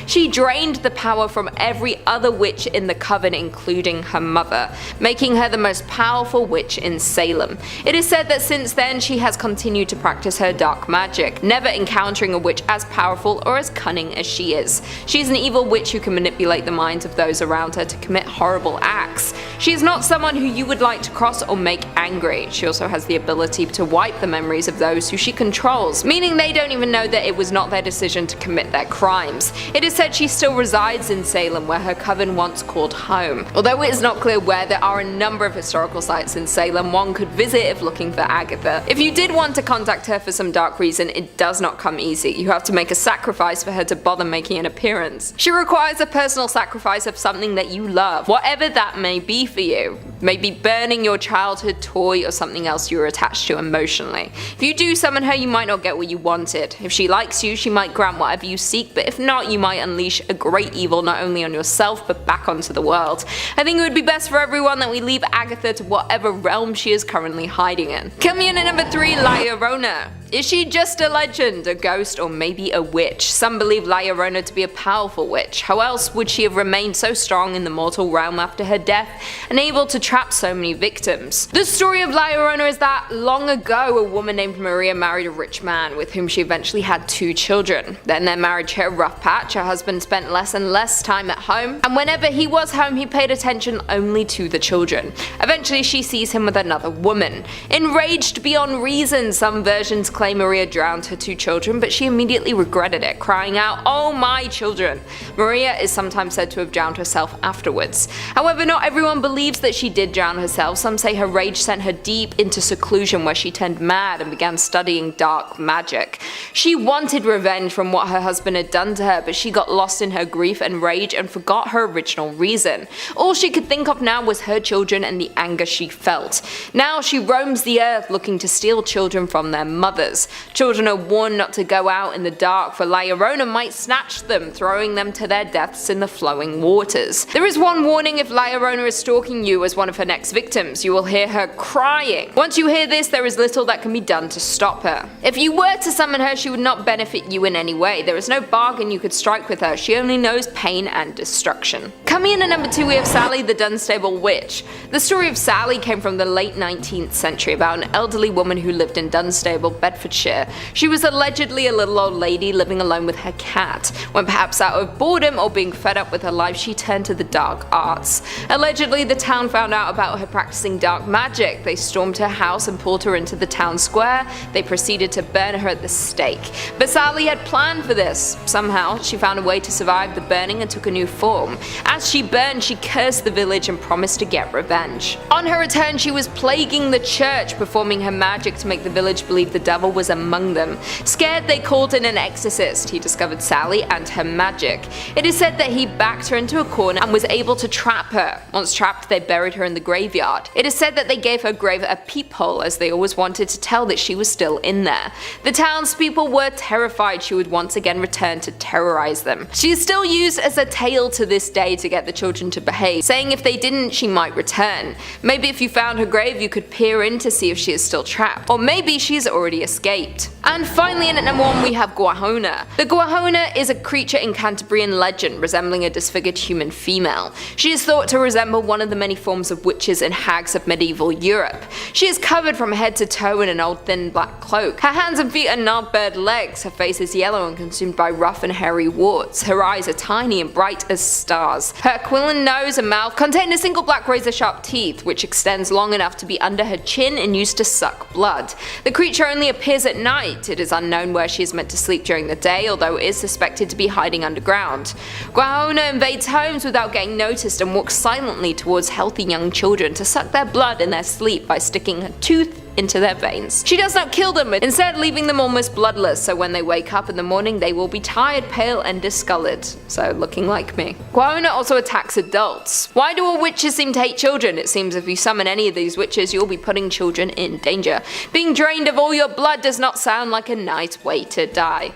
[SPEAKER 1] She drained the power from every other witch in the coven, including her mother, making her the most powerful witch in Salem. It is said that since then she has continued to practice her dark magic, never encountering a witch as powerful or as cunning as she is. She is an evil witch who can manipulate the minds of those around her to commit horrible acts. attacks. She is not someone who you would like to cross or make angry. She also has the ability to wipe the memories of those who she controls, meaning they don't even know that it was not their decision to commit their crimes. It is said she still resides in Salem, where her coven once called home. Although it is not clear where, there are a number of historical sites in Salem one could visit if looking for Agatha. If you did want to contact her for some dark reason, it does not come easy. You have to make a sacrifice for her to bother making an appearance. She requires a personal sacrifice of something that you love, whatever that may be for you. Maybe burning your childhood toy or something else you were attached to emotionally. If you do summon her, you might not get what you wanted. If she likes you, she might grant whatever you seek, but if not, you might unleash a great evil not only on yourself but back onto the world. I think it would be best for everyone that we leave Agatha to whatever realm she is currently hiding in. Coming in at number 3, La Llorona. Is she just a legend, a ghost, or maybe a witch? Some believe La Llorona to be a powerful witch. How else would she have remained so strong in the mortal realm after her death and able to trap so many victims? The story of La Llorona is that long ago a woman named Maria married a rich man with whom she eventually had 2 children. Then their marriage hit a rough patch. Her husband spent less and less time at home, and whenever he was home he paid attention only to the children. Eventually she sees him with another woman. Enraged beyond reason, some versions claim Maria drowned her 2 children, but she immediately regretted it, crying out, "Oh my children!" Maria is sometimes said to have drowned herself afterwards. However, not everyone believes that she did drown herself. Some say her rage sent her deep into seclusion, where she turned mad and began studying dark magic. She wanted revenge from what her husband had done to her, but she got lost in her grief and rage and forgot her original reason. All she could think of now was her children and the anger she felt. Now she roams the earth looking to steal children from their mothers. Children are warned not to go out in the dark, for La Llorona might snatch them, throwing them to their deaths in the flowing waters. There is one warning: if La Llorona is stalking you as one of her next victims, you will hear her crying. Once you hear this, there is little that can be done to stop her. If you were to summon her, she would not benefit you in any way. There is no bargain you could strike with her. She only knows pain and destruction. Coming in at number 2, we have Sally the Dunstable Witch. The story of Sally came from the late 19th century about an elderly woman who lived in Dunstable, Bedfordshire. She was allegedly a little old lady living alone with her cat. When perhaps out of boredom or being fed up with her life, she turned to the dark arts. Allegedly, the town found out about her practicing dark magic. They stormed her house and pulled her into the town square. They proceeded to burn her at the stake. But Sally had planned for this. Somehow, she found a way to survive the burning and took a new form. As she burned, she cursed the village and promised to get revenge. On her return, she was plaguing the church, performing her magic to make the village believe the devil was among them. Scared, they called in an exorcist. He discovered Sally and her magic. It is said that he backed her into a corner and was able to trap her. Once trapped, they buried her in the graveyard. It is said that they gave her grave a peephole, as they always wanted to tell that she was still in there. The townspeople were terrified she would once again return to terrorize them. She is still used as a tale to this day to get the children to behave, saying if they didn't, she might return. Maybe if you found her grave, you could peer in to see if she is still trapped, or maybe she's already escaped. And finally, in at number 1, we have Guahona. The Guahona is a creature in Cantabrian legend resembling a disfigured human female. She is thought to resemble one of the many forms of witches and hags of medieval Europe. She is covered from head to toe in an old thin black cloak. Her hands and feet are gnarled legs. Her face is yellow and consumed by rough and hairy warts. Her eyes are tiny and bright as stars. Her aquiline nose and mouth contain a single black razor-sharp teeth, which extends long enough to be under her chin and used to suck blood. The creature only appears at night. It is unknown where she is meant to sleep during the day, although it is suspected to be hiding underground. Guahona invades homes without getting noticed and walks silently towards healthy young children to suck their blood in their sleep by sticking her tooth into their veins. She does not kill them, but instead leaving them almost bloodless, so when they wake up in the morning they will be tired, pale and discolored, so looking like me. Guahona also attacks adults. Why do all witches seem to hate children? It seems if you summon any of these witches, you'll be putting children in danger. Being drained of all your blood does not sound like a nice way to die.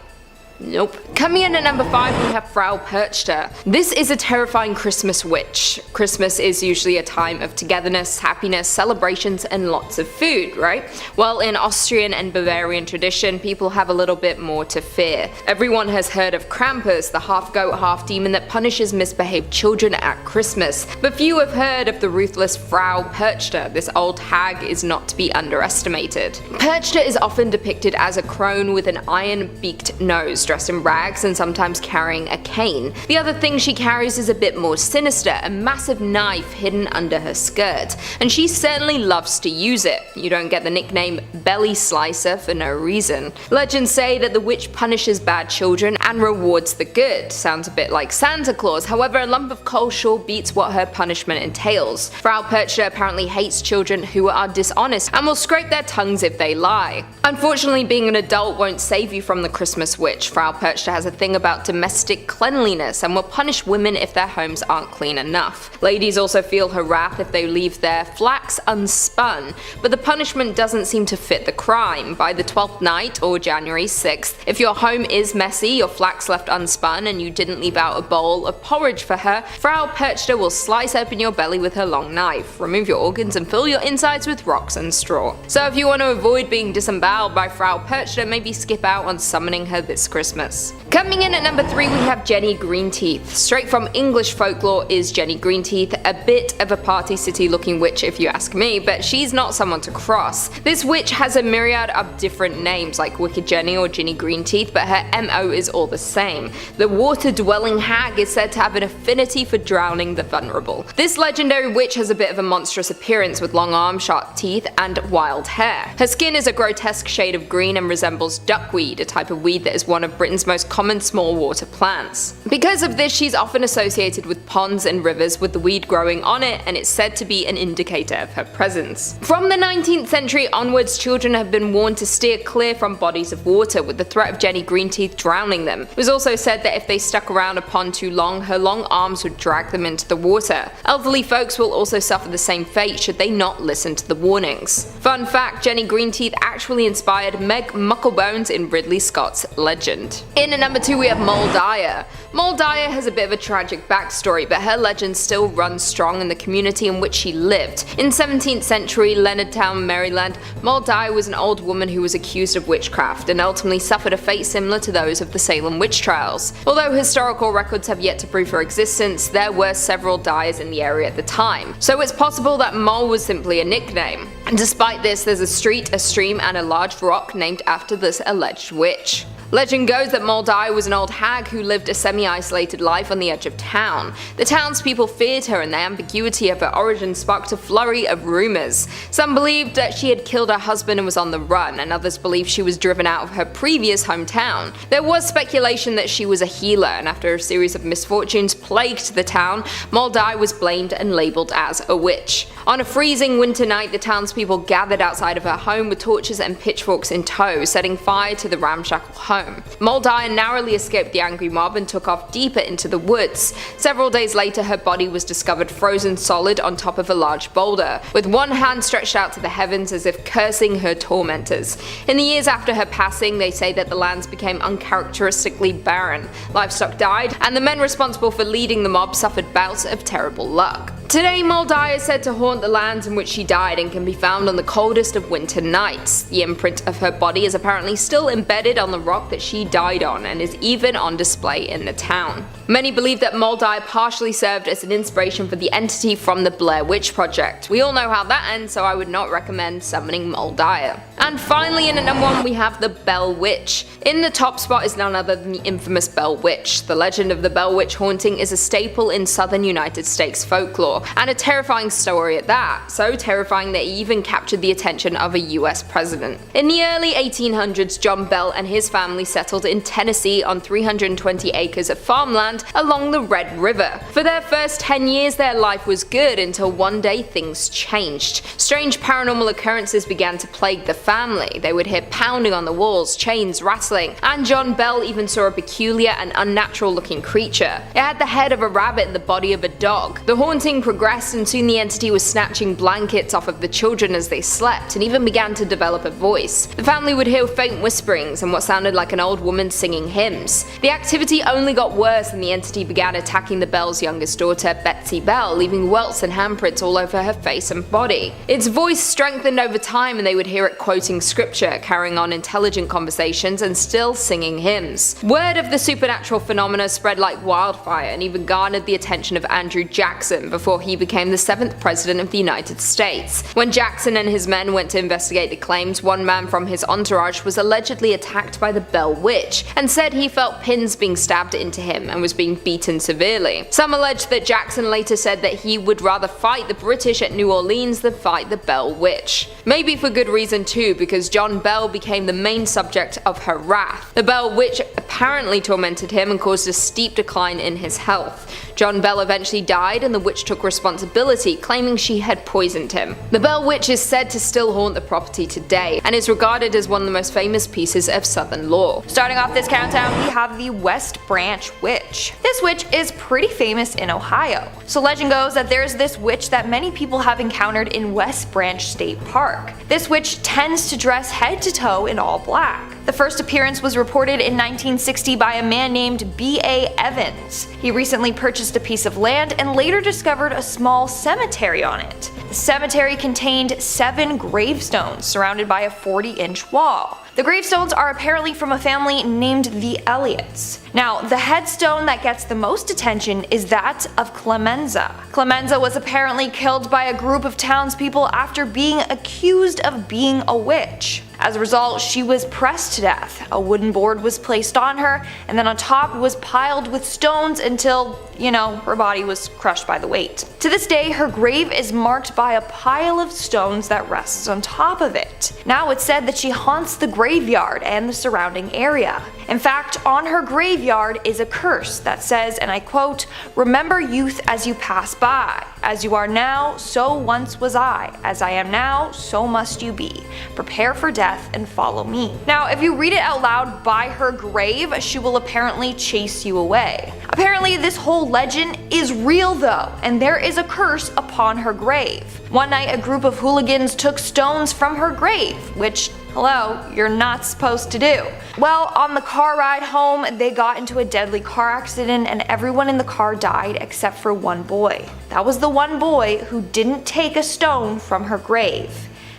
[SPEAKER 1] Nope. Coming in at number 5, we have Frau Perchta. This is a terrifying Christmas witch. Christmas is usually a time of togetherness, happiness, celebrations, and lots of food, right? Well, in Austrian and Bavarian tradition, people have a little bit more to fear. Everyone has heard of Krampus, the half-goat, half-demon that punishes misbehaved children at Christmas. But few have heard of the ruthless Frau Perchta. This old hag is not to be underestimated. Perchta is often depicted as a crone with an iron-beaked nose, dressed in rags and sometimes carrying a cane. The other thing she carries is a bit more sinister, a massive knife hidden under her skirt, and she certainly loves to use it. You don't get the nickname belly slicer for no reason. Legends say that the witch punishes bad children and rewards the good. Sounds a bit like Santa Claus, however a lump of coal sure beats what her punishment entails. Frau Perchta apparently hates children who are dishonest and will scrape their tongues if they lie. Unfortunately, being an adult won't save you from the Christmas witch. Frau Perchta has a thing about domestic cleanliness and will punish women if their homes aren't clean enough. Ladies also feel her wrath if they leave their flax unspun, but the punishment doesn't seem to fit the crime. By the 12th night, or January 6th, if your home is messy, your flax left unspun, and you didn't leave out a bowl of porridge for her, Frau Perchta will slice open your belly with her long knife, remove your organs and fill your insides with rocks and straw. So if you want to avoid being disemboweled by Frau Perchta, maybe skip out on summoning her this Christmas. Coming in at number 3 we have Jenny Greenteeth. Straight from English folklore is Jenny Greenteeth, a bit of a Party City looking witch if you ask me, but she's not someone to cross. This witch has a myriad of different names like Wicked Jenny or Ginny Greenteeth, but her MO is all the same. The water-dwelling hag is said to have an affinity for drowning the vulnerable. This legendary witch has a bit of a monstrous appearance with long arms, sharp teeth, and wild hair. Her skin is a grotesque shade of green and resembles duckweed, a type of weed that is one of Britain's most common small water plants. Because of this, she's often associated with ponds and rivers with the weed growing on it, and it's said to be an indicator of her presence. From the 19th century onwards, children have been warned to steer clear from bodies of water, with the threat of Jenny Greenteeth drowning them. It was also said that if they stuck around a pond too long, her long arms would drag them into the water. Elderly folks will also suffer the same fate should they not listen to the warnings. Fun fact, Jenny Greenteeth actually inspired Meg Mucklebones in Ridley Scott's Legend. In at number 2 we have Moll Dyer. Moll Dyer has a bit of a tragic backstory, but her legend still runs strong in the community in which she lived. In 17th century Leonardtown, Maryland, Moll Dyer was an old woman who was accused of witchcraft and ultimately suffered a fate similar to those of the Salem witch trials. Although historical records have yet to prove her existence, there were several Dyers in the area at the time, so it's possible that Moll was simply a nickname. Despite this, there's a street, a stream, and a large rock named after this alleged witch. Legend goes that Moll Dyer was an old hag who lived a semi-isolated life on the edge of town. The townspeople feared her, and the ambiguity of her origin sparked a flurry of rumors. Some believed that she had killed her husband and was on the run, and others believed she was driven out of her previous hometown. There was speculation that she was a healer, and after a series of misfortunes plagued the town, Moll Dyer was blamed and labelled as a witch. On a freezing winter night, the townspeople gathered outside of her home with torches and pitchforks in tow, setting fire to the ramshackle home. Moll Dyer narrowly escaped the angry mob and took off deeper into the woods. Several days later, her body was discovered frozen solid on top of a large boulder, with one hand stretched out to the heavens as if cursing her tormentors. In the years after her passing, they say that the lands became uncharacteristically barren, livestock died, and the men responsible for leading the mob suffered bouts of terrible luck. Today, Moll Dyer is said to haunt the lands in which she died and can be found on the coldest of winter nights. The imprint of her body is apparently still embedded on the rock that she died on and is even on display in the town. Many believe that Moll Dyer partially served as an inspiration for the entity from the Blair Witch Project. We all know how that ends, so I would not recommend summoning Moll Dyer. And finally, in at number 1 we have the Bell Witch. In the top spot is none other than the infamous Bell Witch. The legend of the Bell Witch haunting is a staple in southern United States folklore, and a terrifying story at that, so terrifying that it even captured the attention of a US president. In the early 1800s, John Bell and his family settled in Tennessee on 320 acres of farmland along the Red River. For their first 10 years their life was good until one day things changed. Strange paranormal occurrences began to plague the family. They would hear pounding on the walls, chains rattling, and John Bell even saw a peculiar and unnatural looking creature. It had the head of a rabbit and the body of a dog. The haunting progressed, and soon the entity was snatching blankets off of the children as they slept and even began to develop a voice. The family would hear faint whisperings and what sounded like an old woman singing hymns. The activity only got worse and the entity began attacking the Bell's youngest daughter, Betsy Bell, leaving welts and handprints all over her face and body. Its voice strengthened over time and they would hear it quoting scripture, carrying on intelligent conversations and still singing hymns. Word of the supernatural phenomena spread like wildfire and even garnered the attention of Andrew Jackson before before he became the 7th President of the United States. When Jackson and his men went to investigate the claims, one man from his entourage was allegedly attacked by the Bell Witch, and said he felt pins being stabbed into him and was being beaten severely. Some allege that Jackson later said that he would rather fight the British at New Orleans than fight the Bell Witch. Maybe for good reason too, because John Bell became the main subject of her wrath. The Bell Witch apparently tormented him and caused a steep decline in his health. John Bell eventually died, and the witch took responsibility, claiming she had poisoned him. The Bell Witch is said to still haunt the property today, and is regarded as one of the most famous pieces of Southern lore.
[SPEAKER 3] Starting off this countdown, we have the West Branch Witch. This witch is pretty famous in Ohio. So legend goes that there's this witch that many people have encountered in West Branch State Park. This witch tends to dress head to toe in all black. The first appearance was reported in 1960 by a man named B.A. Evans. He recently purchased a piece of land and later discovered a small cemetery on it. The cemetery contained 7 gravestones surrounded by a 40-inch wall. The gravestones are apparently from a family named the Elliots. Now, the headstone that gets the most attention is that of Clemenza. Clemenza was apparently killed by a group of townspeople after being accused of being a witch. As a result, she was pressed to death. A wooden board was placed on her, and then on top was piled with stones until, her body was crushed by the weight. To this day, her grave is marked by a pile of stones that rests on top of it. Now it's said that she haunts the graveyard and the surrounding area. In fact, on her graveyard is a curse that says, and I quote, "Remember youth as you pass by. As you are now, so once was I. As I am now, so must you be. Prepare for death and follow me." Now, if you read it out loud by her grave, she will apparently chase you away. Apparently, this whole legend is real though, and there is a curse upon her grave. One night, a group of hooligans took stones from her grave, which, hello, you're not supposed to do. Well, on the car ride home, they got into a deadly car accident and everyone in the car died except for one boy. That was the one boy who didn't take a stone from her grave.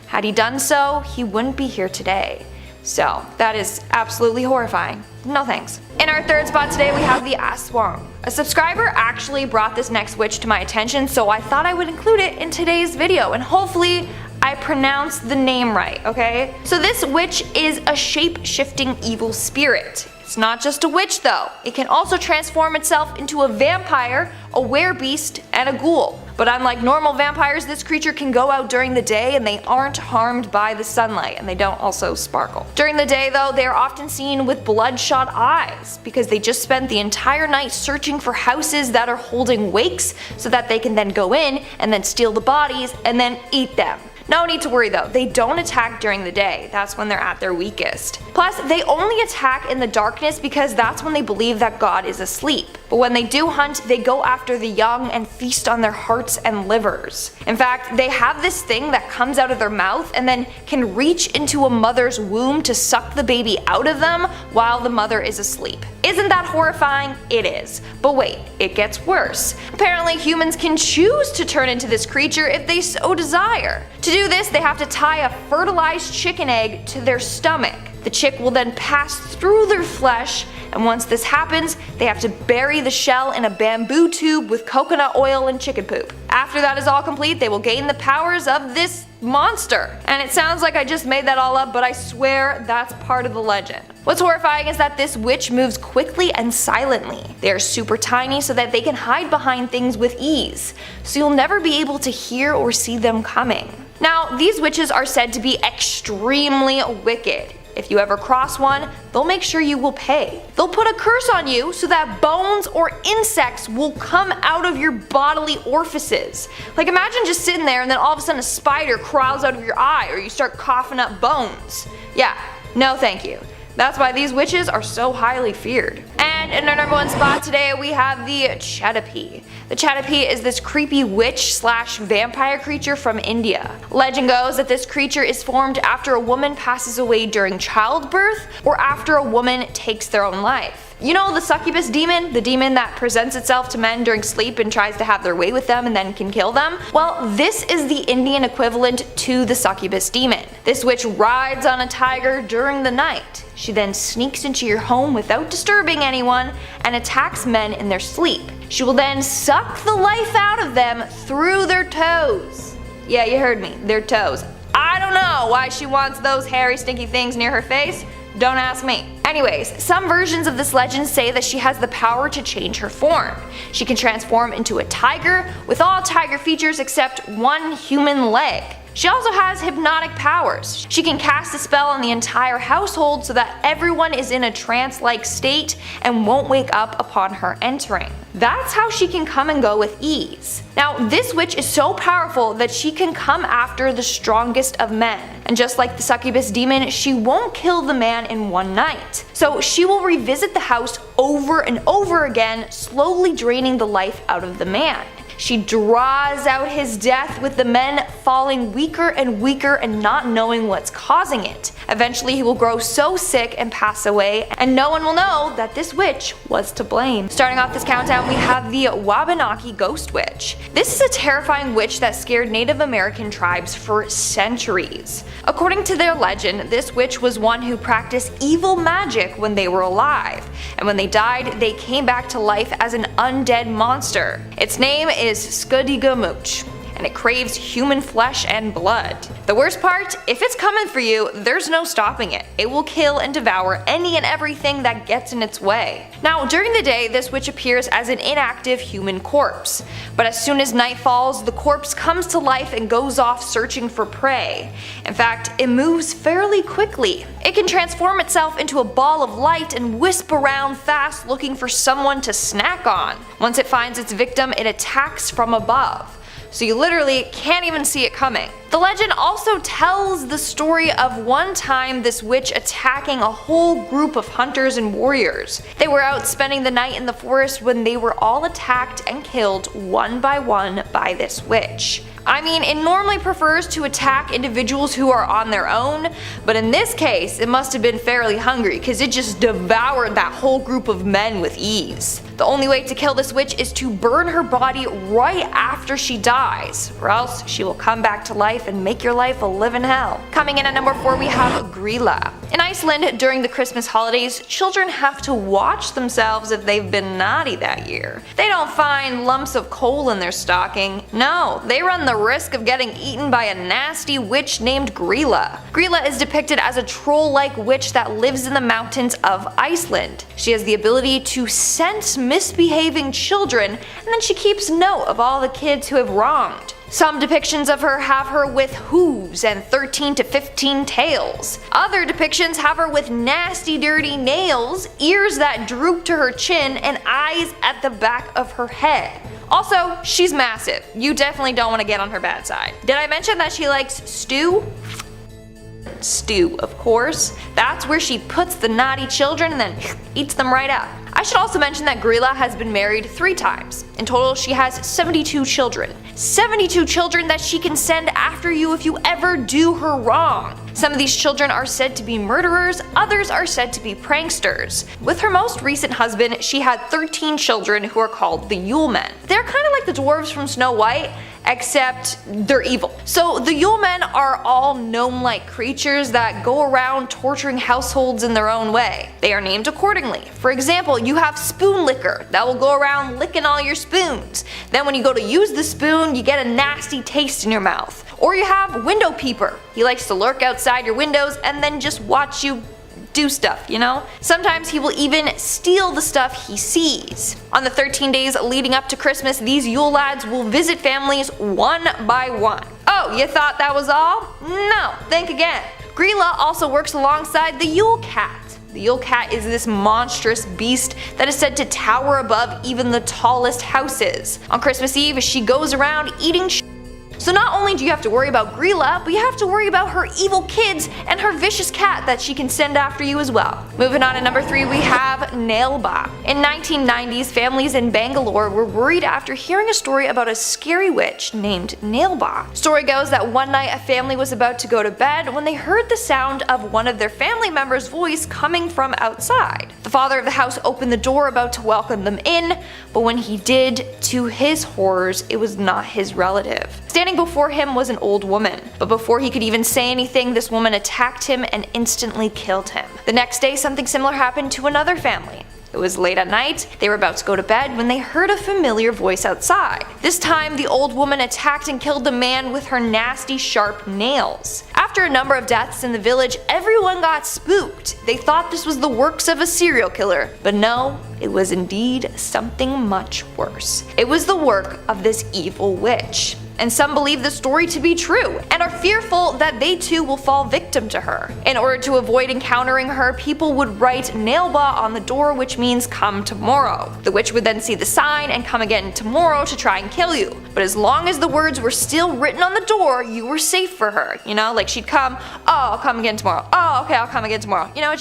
[SPEAKER 3] Had he done so, he wouldn't be here today. So, that is absolutely horrifying. No thanks. In our third spot today, we have the Aswang. A subscriber actually brought this next witch to my attention, so I thought I would include it in today's video, and hopefully I pronounced the name right, okay? So this witch is a shape-shifting evil spirit. It's not just a witch though. It can also transform itself into a vampire, a werebeast, and a ghoul. But unlike normal vampires, this creature can go out during the day and they aren't harmed by the sunlight, and they don't also sparkle. During the day though, they are often seen with bloodshot eyes because they just spent the entire night searching for houses that are holding wakes so that they can then go in and then steal the bodies and then eat them. No need to worry though, they don't attack during the day, that's when they're at their weakest. Plus, they only attack in the darkness because that's when they believe that God is asleep. But when they do hunt, they go after the young and feast on their hearts and livers. In fact, they have this thing that comes out of their mouth and then can reach into a mother's womb to suck the baby out of them while the mother is asleep. Isn't that horrifying? It is. But wait, it gets worse. Apparently humans can choose to turn into this creature if they so desire. To do this, they have to tie a fertilized chicken egg to their stomach. The chick will then pass through their flesh, and once this happens, they have to bury the shell in a bamboo tube with coconut oil and chicken poop. After that is all complete, they will gain the powers of this monster. And it sounds like I just made that all up, but I swear that's part of the legend. What's horrifying is that this witch moves quickly and silently. They are super tiny so that they can hide behind things with ease, so you'll never be able to hear or see them coming. Now, these witches are said to be extremely wicked. If you ever cross one, they'll make sure you will pay. They'll put a curse on you so that bones or insects will come out of your bodily orifices. Like imagine just sitting there and then all of a sudden a spider crawls out of your eye or you start coughing up bones. Yeah, no thank you. That's why these witches are so highly feared. And in our number one spot today, we have the Chetapee. The Chetapee is this creepy witch/vampire creature from India. Legend goes that this creature is formed after a woman passes away during childbirth or after a woman takes their own life. You know the succubus demon? The demon that presents itself to men during sleep and tries to have their way with them and then can kill them? Well, this is the Indian equivalent to the succubus demon. This witch rides on a tiger during the night. She then sneaks into your home without disturbing anyone and attacks men in their sleep. She will then suck the life out of them through their toes. Yeah, you heard me, their toes. I don't know why she wants those hairy, stinky things near her face. Don't ask me. Anyways, some versions of this legend say that she has the power to change her form. She can transform into a tiger with all tiger features except one human leg. She also has hypnotic powers. She can cast a spell on the entire household so that everyone is in a trance-like state and won't wake up upon her entering. That's how she can come and go with ease. Now, this witch is so powerful that she can come after the strongest of men. And just like the succubus demon, she won't kill the man in one night. So she will revisit the house over and over again, slowly draining the life out of the man. She draws out his death, with the men falling weaker and weaker and not knowing what's causing it. Eventually he will grow so sick and pass away, and no one will know that this witch was to blame. Starting off this countdown, we have the Wabanaki Ghost Witch. This is a terrifying witch that scared Native American tribes for centuries. According to their legend, this witch was one who practiced evil magic when they were alive, and when they died, they came back to life as an undead monster. Its name is Scuddigamooch, and it craves human flesh and blood. The worst part, if it's coming for you, there's no stopping it. It will kill and devour any and everything that gets in its way. Now, during the day, this witch appears as an inactive human corpse, but as soon as night falls, the corpse comes to life and goes off searching for prey. In fact, it moves fairly quickly. It can transform itself into a ball of light and wisp around fast looking for someone to snack on. Once it finds its victim, it attacks from above, so you literally can't even see it coming. The legend also tells the story of one time this witch attacking a whole group of hunters and warriors. They were out spending the night in the forest when they were all attacked and killed one by this witch. I mean, it normally prefers to attack individuals who are on their own, but in this case, it must have been fairly hungry because it just devoured that whole group of men with ease. The only way to kill this witch is to burn her body right after she dies, or else she will come back to life and make your life a living hell. Coming in at number 4, we have Grýla. In Iceland, during the Christmas holidays, children have to watch themselves if they've been naughty that year. They don't find lumps of coal in their stocking. No, they run the risk of getting eaten by a nasty witch named Grýla. Grýla is depicted as a troll-like witch that lives in the mountains of Iceland. She has the ability to sense misbehaving children, and then she keeps note of all the kids who have wronged. Some depictions of her have her with hooves and 13 to 15 tails. Other depictions have her with nasty dirty nails, ears that droop to her chin, and eyes at the back of her head. Also, she's massive. You definitely don't want to get on her bad side. Did I mention that she likes stew? Stew, of course. That's where she puts the naughty children and then eats them right up. I should also mention that Grýla has been married 3 times. In total, she has 72 children. 72 children that she can send after you if you ever do her wrong. Some of these children are said to be murderers, others are said to be pranksters. With her most recent husband, she had 13 children who are called the Yule Men. They're kind of like the dwarves from Snow White, except they're evil. So the Yule Men are all gnome-like creatures that go around torturing households in their own way. They are named accordingly. For example, you have Spoon Licker that will go around licking all your spoons. Then when you go to use the spoon, you get a nasty taste in your mouth. Or you have Window Peeper. He likes to lurk outside your windows and then just watch you do stuff, you know? Sometimes he will even steal the stuff he sees. On the 13 days leading up to Christmas, these Yule lads will visit families one by one. Oh, you thought that was all? No, think again. Grýla also works alongside the Yule Cat. The Yule Cat is this monstrous beast that is said to tower above even the tallest houses. On Christmas Eve, she goes around eating So not only do you have to worry about Grýla, but you have to worry about her evil kids and her vicious cat that she can send after you as well. Moving on to number 3, we have Nailba. In 1990s, families in Bangalore were worried after hearing a story about a scary witch named Nailba. Story goes that one night a family was about to go to bed when they heard the sound of one of their family members' voice coming from outside. The father of the house opened the door about to welcome them in, but when he did, to his horrors, it was not his relative. Standing before him was an old woman, but before he could even say anything, this woman attacked him and instantly killed him. The next day, something similar happened to another family. It was late at night, they were about to go to bed when they heard a familiar voice outside. This time, the old woman attacked and killed the man with her nasty sharp nails. After a number of deaths in the village, everyone got spooked. They thought this was the works of a serial killer, but no, it was indeed something much worse. It was the work of this evil witch. And some believe the story to be true, and are fearful that they too will fall victim to her. In order to avoid encountering her, people would write Nailba on the door, which means come tomorrow. The witch would then see the sign and come again tomorrow to try and kill you. But as long as the words were still written on the door, you were safe for her. You know, like she'd come, oh, I'll come again tomorrow. Oh, okay, I'll come again tomorrow. You know,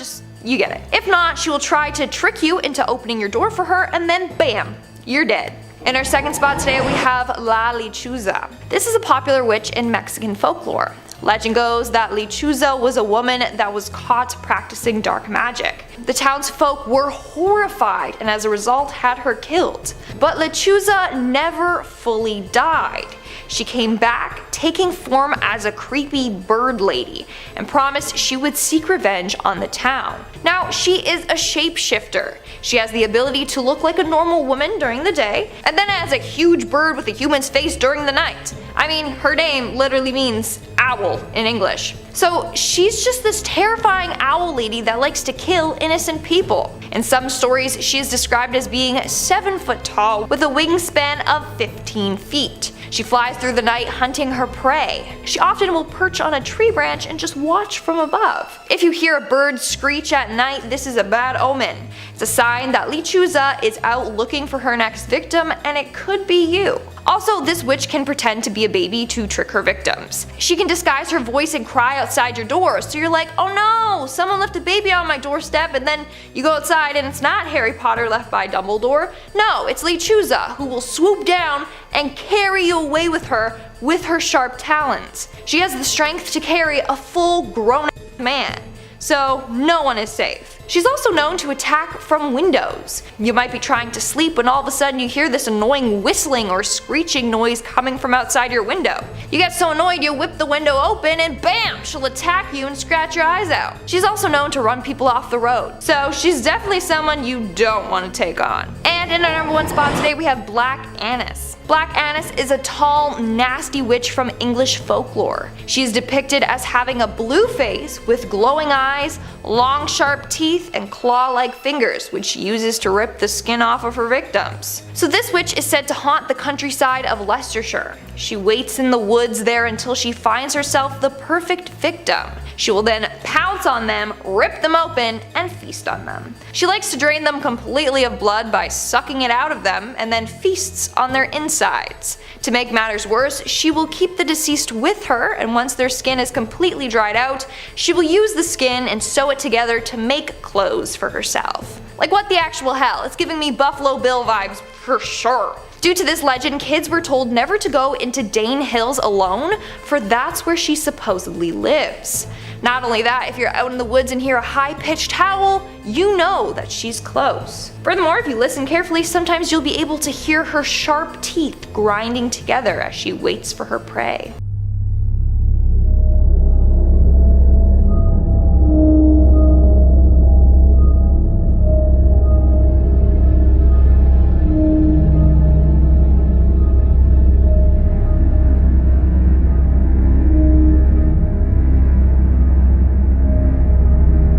[SPEAKER 3] you get it. If not, she will try to trick you into opening your door for her, and then bam, you're dead. In our second spot today, we have La Lechuza. This is a popular witch in Mexican folklore. Legend goes that Lechuza was a woman that was caught practicing dark magic. The townsfolk were horrified and as a result had her killed. But Lechuza never fully died. She came back, taking form as a creepy bird lady, and promised she would seek revenge on the town. Now, she is a shapeshifter. She has the ability to look like a normal woman during the day, and then as a huge bird with a human's face during the night. I mean, her name literally means owl in English. So she's just this terrifying owl lady that likes to kill innocent people. In some stories, she is described as being 7 foot tall with a wingspan of 15 feet. She flies through the night hunting her prey. She often will perch on a tree branch and just watch from above. If you hear a bird screech at night, this is a bad omen. It's a sign that Lechuza is out looking for her next victim, and it could be you. Also, this witch can pretend to be a baby to trick her victims. She can disguise her voice and cry outside your door, so you're like, oh no, someone left a baby on my doorstep, and then you go outside and it's not Harry Potter left by Dumbledore. No, it's Lechuza, who will swoop down and carry you away with her sharp talons. She has the strength to carry a full grown man, so no one is safe. She's also known to attack from windows. You might be trying to sleep when all of a sudden you hear this annoying whistling or screeching noise coming from outside your window. You get so annoyed you whip the window open and bam, she'll attack you and scratch your eyes out. She's also known to run people off the road, so she's definitely someone you don't want to take on. And in our number 1 spot today we have Black Annis. Black Annis is a tall, nasty witch from English folklore. She is depicted as having a blue face with glowing eyes, long sharp teeth, and claw-like fingers, which she uses to rip the skin off of her victims. So this witch is said to haunt the countryside of Leicestershire. She waits in the woods there until she finds herself the perfect victim. She will then pounce on them, rip them open, and feast on them. She likes to drain them completely of blood by sucking it out of them, and then feasts on their insides. To make matters worse, she will keep the deceased with her, and once their skin is completely dried out, she will use the skin and sew it together to make clothes for herself. Like what the actual hell? It's giving me Buffalo Bill vibes for sure. Due to this legend, kids were told never to go into Dane Hills alone, for that's where she supposedly lives. Not only that, if you're out in the woods and hear a high-pitched howl, you know that she's close. Furthermore, if you listen carefully, sometimes you'll be able to hear her sharp teeth grinding together as she waits for her prey.